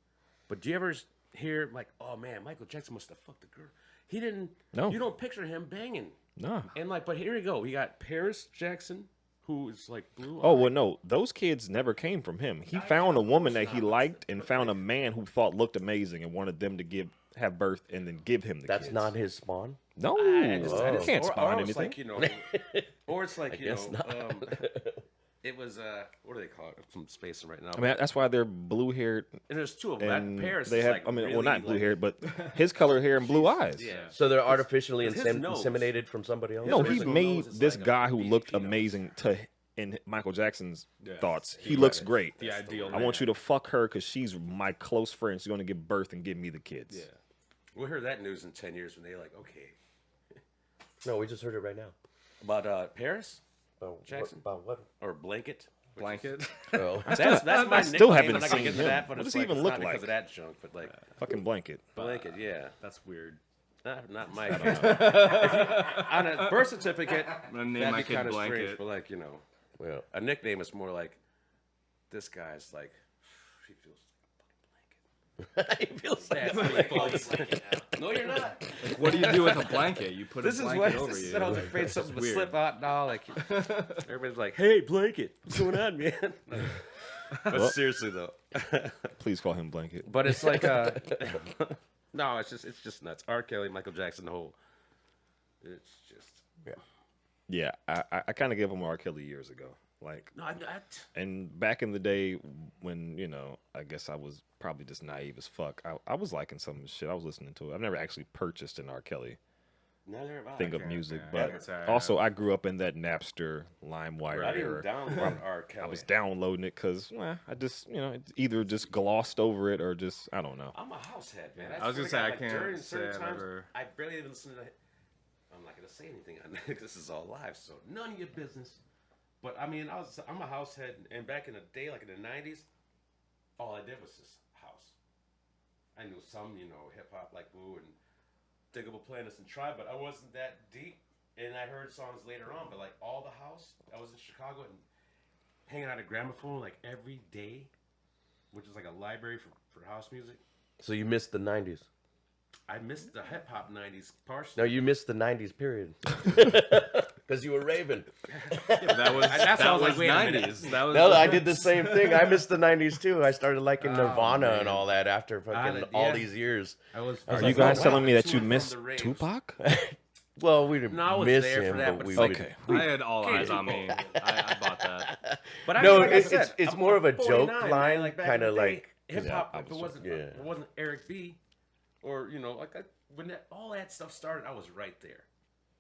but do you ever hear like, oh man, Michael Jackson must have fucked a girl? He didn't. No. You don't picture him banging. Nah. And like, but here we go. We got Paris Jackson, who is like blue. Oh well, no, those kids never came from him. He found a woman that he liked and found a man who thought looked amazing and wanted them to have birth and then give him the That's kids. not his spawn. No, I you can't or spawn it's anything. like, you know, or it's like, you guess know, it was what do they call it? I'm spacing right now. I mean, that's why they're blue haired and there's two of them. and Paris they is have. like I mean, really, well, not blue like- haired, but his color hair and blue eyes. Yeah. So they're artificially His nose. inseminated from somebody else? No, His he original made nose is this like a guy who BDP looked nose. amazing in Michael Jackson's thoughts. He looks great. The ideal. I want you to fuck her because she's my close friend. She's going to give birth and give me the kids. Yeah. We'll hear that news in 10 years when they're like, okay. No, we just heard it right now. About Paris About Jackson? About what? or Blanket. Blanket. Oh. That's my still nickname. haven't I'm not gonna seen get to him. that, but What it's does he like, even it's look not like? because of that junk, but like Fucking blanket. Blanket, yeah. That's weird. Not my case. On a birth certificate, I'm gonna name that'd my be kid kind of strange, Blanket. but like, you know, Well, a nickname is more like, this guy's like, he feels he feels like that's really close. No, you're not. What do you do with a blanket? You put This a is blanket what over you. said I was Like, afraid this something is would weird. slip out now. Like everybody's like, "Hey, Blanket, what's going on, man?" But seriously though, Please call him blanket. but it's like no, it's just nuts. R. Kelly, Michael Jackson, the whole. It's just Yeah, I kind of gave him R. Kelly years ago. Like, no. and back in the day when, I guess I was probably just naive as fuck. I was liking some of the shit. I was listening to it. I've never actually purchased an R. Kelly Neither have I. thing of music, I but can say I also I grew up in that Napster, LimeWire I didn't era. download R. Kelly. I was downloading it because I just, either just glossed over it or just, I don't know. I'm a house head, man. I was swear gonna to say, I God, can't during say certain I've times, ever- I barely even listen to. I'm not gonna say anything on this. This is all live, so none of your business. But I mean, I'm a house head, and back in the day, like in the '90s, all I did was just house. I knew some, hip hop like Wu and Diggable Planets and Tribe, but I wasn't that deep. And I heard songs later on, but like all the house, I was in Chicago and hanging out at Gramophone like every day, which is like a library for house music. so you missed the 90s. I missed the hip hop '90s partially. No, you missed the 90s period. Because you were raving. That was That's why I was like, wait a minute. 90s. That was No, I did the same thing. I missed the 90s too. I started liking Oh, Nirvana man. and all that after fucking yeah. all these years. I was Are like, you guys oh, telling wow. me that Too you from missed the raves. Tupac? Well, we didn't No, I was miss there for him, that, but but we so- would. Okay. I had all eyes on me. I bought that. But I No, mean, like I it's said, it's I'm more of a 49, joke man. line, Like back kind in of the day, like. hip hop. I If it was wasn't, yeah. if it wasn't Eric B, or when all that stuff started, I was right there.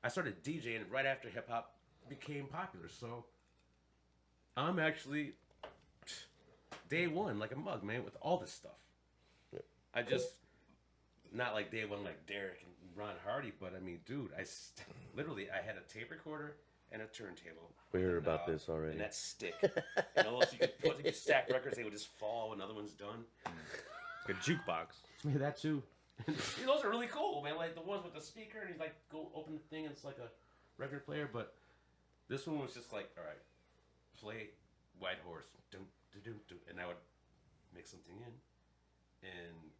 I started DJing right after hip hop became popular, so I'm actually day one like a mug, man, with all this stuff. I just not like day one like Derek and Ron Hardy, but I mean, dude, literally I had a tape recorder and a turntable. We heard and, about this already. And that stick. And all those you could stack records, they would just fall when another one's done. Like a jukebox. Yeah, that too. Those are really cool, man. Like the ones with the speaker, and he's like, go open the thing, and it's like a record player. But this one was just like, all right, play White Horse, dum, dum, dum, dum, and I would mix something in,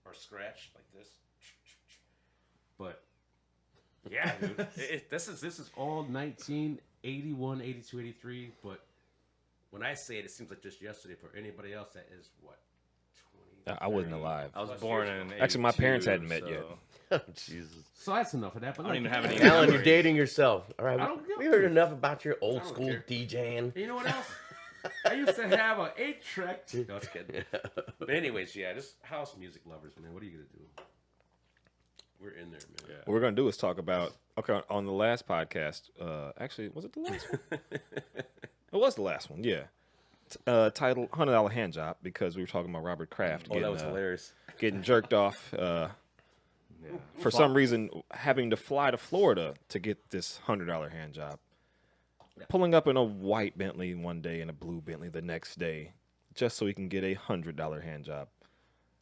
or scratch like this. But yeah, dude, this is all 1981, 82, 83. But when I say it, it seems like just yesterday. For anybody else, that is what 20. I wasn't alive. I was born in Actually, my parents 82, hadn't met so yet. Oh, Jesus. So that's enough of that. But I don't even have any. Alan, you're memories. dating yourself. All right, I don't give we a heard shit. enough about your I old don't school care. DJing. You know what else? I used to have an 8-track. No, just kidding. But anyways, yeah, just house music lovers, man. What are you gonna do? We're in there, man. Yeah. What we're gonna do is talk about on the last podcast. Actually, was it the last one? It was the last one. Yeah. Titled $100 Hand Job because we were talking about Robert Kraft Oh, that was hilarious. getting jerked off. For some reason, having to fly to Florida to get this $100 hand job. Pulling up in a white Bentley one day and a blue Bentley the next day, just so he can get a $100 hand job.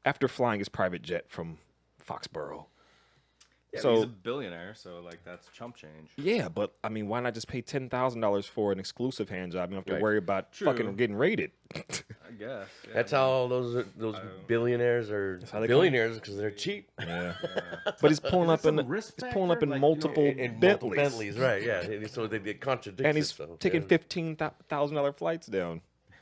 After flying his private jet from Foxborough. Yeah, So- he's a billionaire, so like that's chump change. Yeah, but I mean, why not just pay $10,000 for an exclusive hand job? You don't have to Right. worry about True. fucking getting raided. I guess. Yeah, That's how all those billionaires are how they billionaires because they're cheap. Yeah, but he's pulling up in some risk multiple factor? Like, you know, In multiple Bentleys. Bentleys, right? Yeah. So they contradict. And he's itself, taking yeah. $15,000 flights down.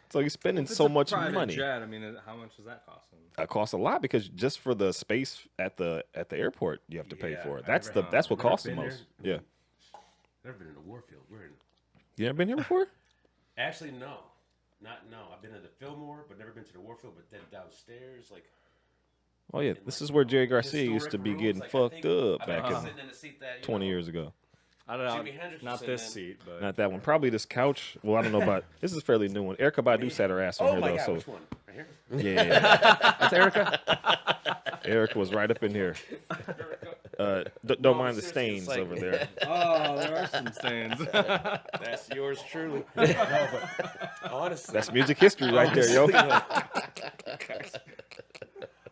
So he's spending If it's so a much private money. Jet, I mean, how much does that cost him? It costs a lot because just for the space at the airport you have to pay Yeah, for it. I That's never- that's what never costs the been most. there. Yeah. Never been in the Warfield. We're in. You never been here before? Actually, no. No. I've been in the Fillmore, but never been to the Warfield. But then downstairs, like. Oh yeah, this is where Jerry Garcia used to be getting fucked up back in sitting in the seat that, 20 years ago. I don't know. Jimi Hendrix Not was this sitting seat, but Not that one. Probably this couch. Well, I don't know about. This is a fairly new one. Erica Badu sat her ass on Oh here my though. God, So which one? Right here? yeah, that's Erica. Erica was right up in here. Don't mind the seriously, stains it's like- over there. Oh, there are some stains. That's yours truly. Honestly. That's music history right there, yo.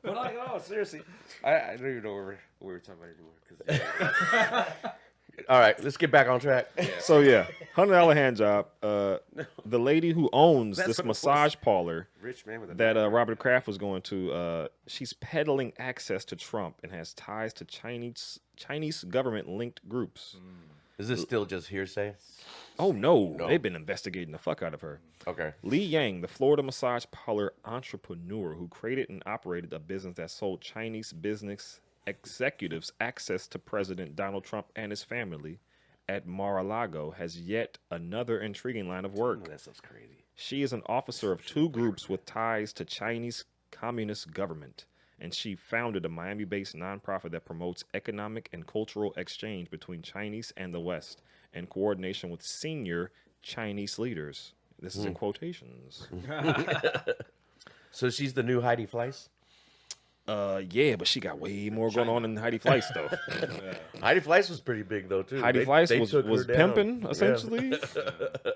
But like, oh, seriously. I don't even know what we were talking about anymore. All right, let's get back on track. So yeah, $100 hand job. The lady who owns That's this what it was. massage parlor Rich man with a that Robert Kraft was going to, she's peddling access to Trump and has ties to Chinese government linked groups. Is this still just hearsay? Oh no, they've been investigating the fuck out of her. Okay. Li Yang, the Florida massage parlor entrepreneur who created and operated a business that sold Chinese business executives access to President Donald Trump and his family at Mar-a-Lago, has yet another intriguing line of work. That stuff's crazy. She is an officer of two groups with ties to Chinese communist government, and she founded a Miami-based nonprofit that promotes economic and cultural exchange between Chinese and the West in coordination with senior Chinese leaders. This is in quotations. So she's the new Heidi Fleiss? Yeah, but she got way more going on than Heidi Fleiss, though. Heidi Fleiss was pretty big, though, too. Heidi They Fleiss took her was down. pimping, Yeah. essentially.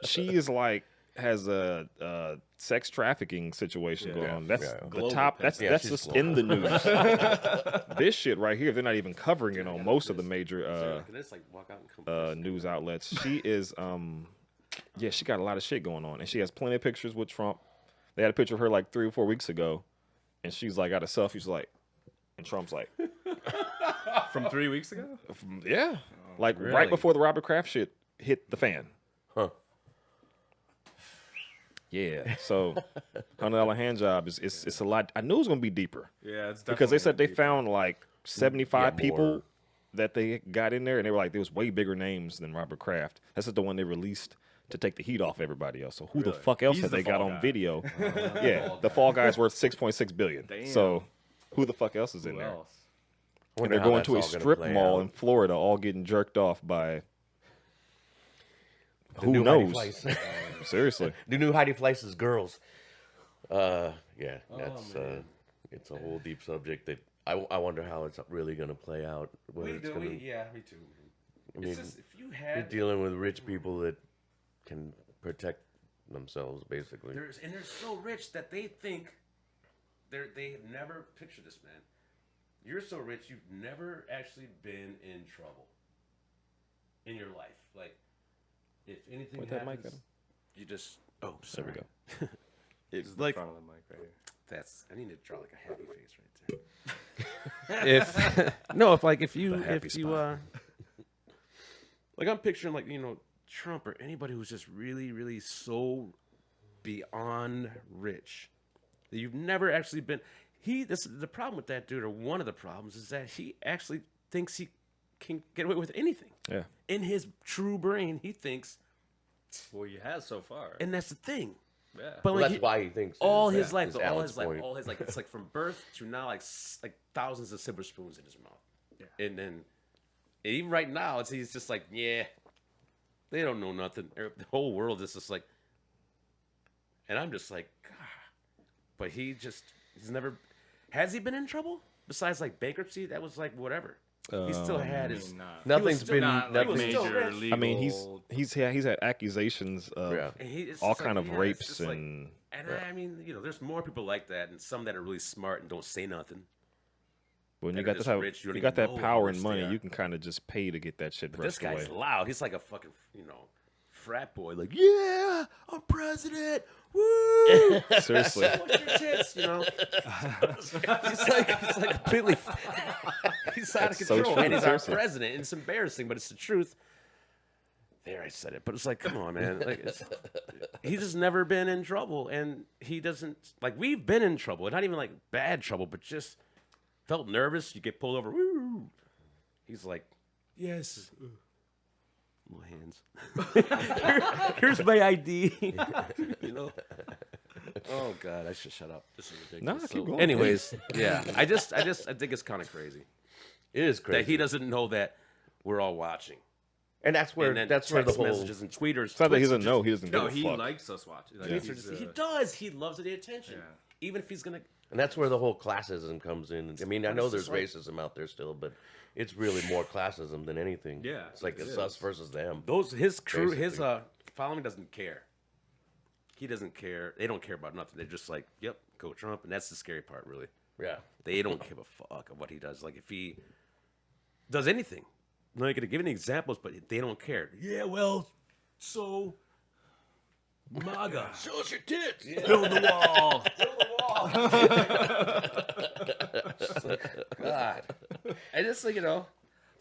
She is like, has a sex trafficking situation going on. That's Yeah. the Global top. pimp. That's Yeah, that's she's just global. in the news. This shit right here, they're not even covering it on most of the major Can I just like walk out and come? news outlets. She is, yeah, she got a lot of shit going on, and she has plenty of pictures with Trump. They had a picture of her like 3 or 4 weeks ago, and she's like got a selfie. She's like, and Trump's like, From 3 weeks ago? yeah, like right really? before the Robert Kraft shit hit the fan. Huh. Yeah, so $100 hand job is it's a lot. I knew it was gonna be deeper Yeah, it's because they said they definitely found like 75 Yeah, people more. that they got in there, and they were like, there was way bigger names than Robert Kraft. That's just the one they released to take the heat off everybody else. So who the Really? fuck else He's have the they got fall on guy. video? Yeah, the fall guy's worth $6.6 billion. Damn. So who the fuck else is in Who there? else? I And wonder they're how going that's to a all gonna strip play mall out. in Florida, all getting jerked off by The who new Heidi knows? Fleiss. Seriously. The new Heidi Fleiss's girls. Yeah, Oh, that's it's a whole deep subject that I wonder how it's really gonna play out. Whether it's gonna, Yeah, me too. I mean, It's just if you you're had dealing with rich people that can protect themselves, basically. they're so rich that they think they have never pictured this, man. You're so rich, you've never actually been in trouble in your life. Like, if anything Point that mic happens, at him. you just There sorry. we go. It's like Front of the mic right here. that's. I need to draw like a happy face right there. if you happy spot. like I'm picturing like Trump or anybody who's just really really so beyond rich. You've never actually been. This is the problem with that dude, or one of the problems, is that he actually thinks he can get away with anything. Yeah. In his true brain, he thinks, Well, you have so far. and that's the thing. Yeah. But Well, like that's why he thinks all is his that- life, is all Alan's his life, point. all his like, it's like from birth to now, like thousands of silver spoons in his mouth. Yeah. And then even right now, he's just like, yeah, they don't know nothing. The whole world is just like, and I'm just like, God. But he's never, has he been in trouble besides like bankruptcy? That was like whatever. He still had his. Nothing's still been Not like nothing's still major rich. legal. I mean, he's had accusations of Yeah. And it's all just like, kind of yeah, it's rapes just like- and And I mean, there's more people like that, and some that are really smart and don't say nothing. when you that got are this just rich, you don't you got even that know power how and rich money, they are. you can kind of just pay to get that shit But this brushed guy's away. loud. He's like a fucking, frat boy. Like, yeah, I'm president. Woo! Seriously. Push your tits, he's like completely. He's out of That's so control, true, and he's seriously. our president. And it's embarrassing, but it's the truth. There, I said it, but it's like, come on, man. Like, he's just never been in trouble, and he doesn't like. We've been in trouble, not even like bad trouble, but just felt nervous. You get pulled over. Woo! He's like, yes. Little hands. Here's my ID. Oh God, I should shut up. This is ridiculous. Nah, keep going. Anyways, yeah, I think it's kind of crazy It is crazy. that he doesn't know that we're all watching. and that's where And then the text whole messages and tweeters. It's not that he tweets doesn't are know, he doesn't give No, a he fuck. likes us watching. Like, just- he's, he does. He loves the attention. Yeah. Even if he's gonna. and that's where the whole classism comes in. I mean, I know there's it's just like- racism out there still, but it's really more classism than anything. Yeah, it's like it it's is. us versus them. His crew, his Basically. following doesn't care. He doesn't care. They don't care about nothing. They're just like, yep, go Trump, and that's the scary part, really. Yeah, They don't give a fuck of what he does. Like if he does anything, I'm not gonna give any examples, but they don't care. Yeah, well, so MAGA, show us your tits. build the wall. God, I just like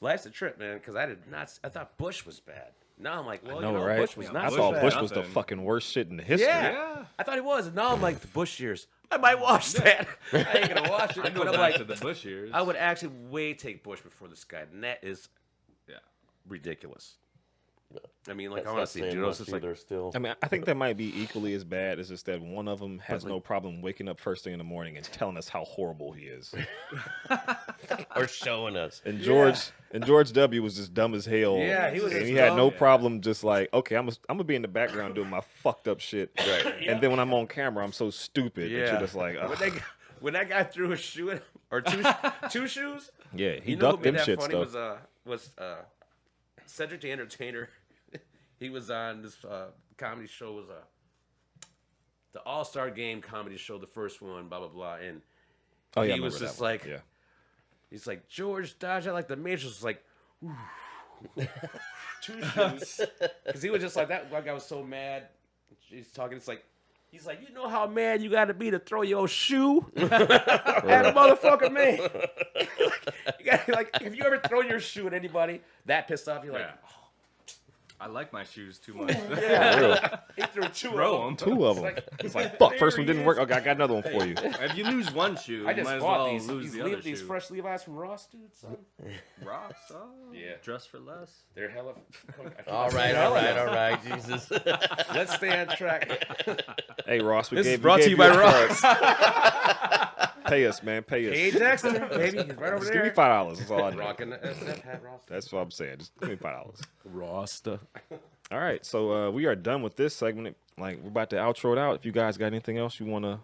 life's a trip, man. Because I thought Bush was bad. Now I'm like, well, No, right? Bush was not. I so thought bad. Bush was the Nothing. fucking worst shit in the history. Yeah. I thought he was. And now I'm like, the Bush years. I might watch that. I ain't gonna watch it. I go but I'm back like, to the Bush years. I would actually way take Bush before this guy, and that is Yeah. ridiculous. I mean, like That's not honestly, saying dude, much it's just like either. Still, I mean, I think that might be equally as bad. It's just that one of them has no problem waking up first thing in the morning and telling us how horrible he is. or showing us. And George W was just dumb as hell. Yeah, he was And just he had dumb. no Yeah. problem just like, okay, I'm gonna be in the background doing my fucked up shit. Right. And then when I'm on camera, I'm so stupid that yeah. you're just like, when that guy threw a shoe at him, or two shoes. yeah, he You know ducked who them made that shit funny stuff. was Cedric the Entertainer. He was on this comedy show. Was the All-Star Game comedy show, the first one, blah blah blah, and Oh yeah, I he was remember just that one. like, yeah. he's like, George Dodge, I like the Matrix. Was like, ooh. Two shoes, because he was just like that. One guy was so mad. He's talking. It's like. He's like, you know how mad you got to be to throw your shoe at a motherfucker, man. You got like, have you ever thrown your shoe at anybody that pissed off? You're like, Yeah. I like my shoes too much. he threw two Throw of them. 2 of them. It's like, fuck, first one didn't work. Okay, I got another one for you. If you lose one shoe, I you just might as bought well these. lose the other These shoe. fresh Levi's from Ross, dude. Son. Ross, oh, Yeah. dress for less. They're hella. All right, Jesus. Let's stay on track. Hey Ross, we This is gave brought we to gave you by a Ross. plug. Pay us, man. Pay us. Hey, Dexter, baby, he's right over Just give me there. $5. That's all I need. Rocking the SF hat, Ross. That's what I'm saying. Just give me $5. Rosta. All right, so we are done with this segment. Like we're about to outro it out. If you guys got anything else you want to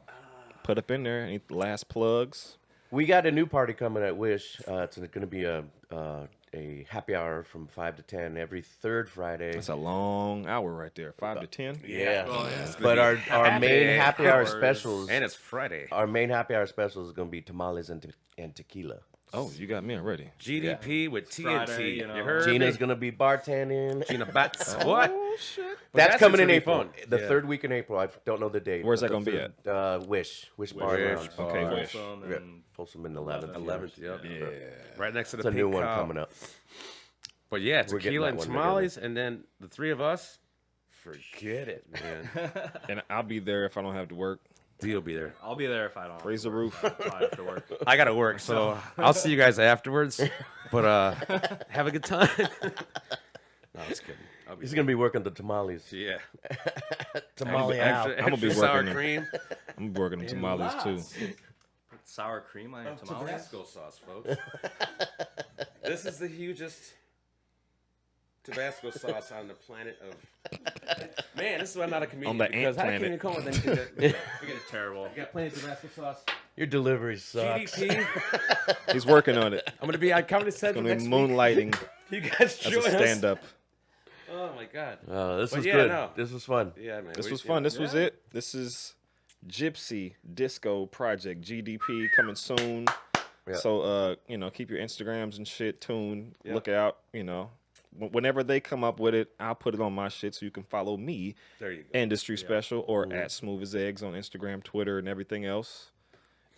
put up in there, any last plugs? We got a new party coming at Wish. It's going to be a happy hour from 5 to 10 every third Friday. That's a long hour right there, 5 to 10. Yeah, Oh, yeah, it's but our main happy hour hours. specials, And it's Friday. our main happy hour specials is going to be tamales and tequila. Oh, you got me already. GDP with TNT. Friday, you you know. heard Gina's me? going to be bartending. Gina Bats. What? That's coming in gonna be April. fun. The Yeah. third week in April. I don't know the date. Where's but that the gonna be third- Wish Bar Lounge. Okay, Folsom Wish. and Folsom in 11th. 11th, yep. Yeah. Right next to the It's a new pink one cow. coming up. But yeah, We're getting tequila that and one tamales, and then the three of us, Forget it, man. And I'll be there if I don't have to work. You'll be there. I'll be there if I don't. Raise the roof. If I have to work. I gotta work, so I'll see you guys afterwards. But have a good time. No, I was kidding. He's gonna be working the tamales. Yeah. Tamale out. I'm gonna be Extra sour working them. cream. I'm working them tamales too. Put sour cream on your tamales. Tabasco sauce, folks. This is the hugest Tabasco sauce on the planet of. Man, this is why I'm not a comedian. On the ant because how can planet. you come with anything that We get it terrible. you got plenty of Tabasco sauce? Your delivery sucks. GDP. He's working on it. I'm gonna be on Comedy Central Gonna next be week. moonlighting You guys as join a stand-up. us. Oh my god. This But was yeah, good. no. This was fun. Yeah, man. This was fun. This was it. This is Gypsy Disco Project, GDP, coming soon. Yeah. So, keep your Instagrams and shit tuned. Look out, Whenever they come up with it, I'll put it on my shit so you can follow me, There you go. Industry Special, or at Smooth as Eggs on Instagram, Twitter, and everything else.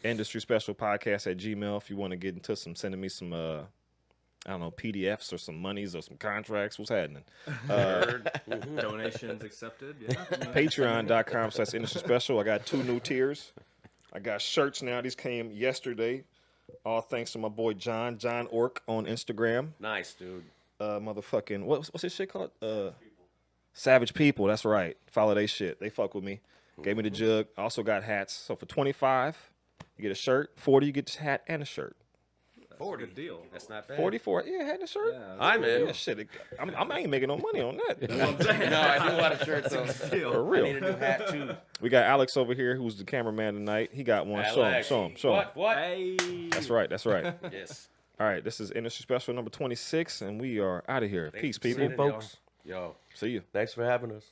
Industry Special Podcast at Gmail if you want to get into sending me some, PDFs or some monies or some contracts. What's happening? Donations accepted. Yeah. Patreon.com/Industry Special. I got 2 new tiers. I got shirts now. These came yesterday. All thanks to my boy John Ork on Instagram. Nice, dude. Motherfucking what's this shit called? Savage People. That's right. Follow they shit. They fuck with me. Gave me the jug. Also got hats. So for $25, you get a shirt. $40, you get this hat and a shirt. 40 good deal. That's not bad. 44, yeah, hat and a shirt. Yeah, I'm in. Yeah, shit. I ain't making no money on that. No, I do a lot of shirts though. For I need real. a new hat too. We got Alex over here, who's the cameraman tonight. He got one. Show him. What? Hey. That's right. Yes. All right, this is Industry Special number 26, and we are out of here. Peace, for people. seeing it, folks. Yo. See you. Thanks for having us.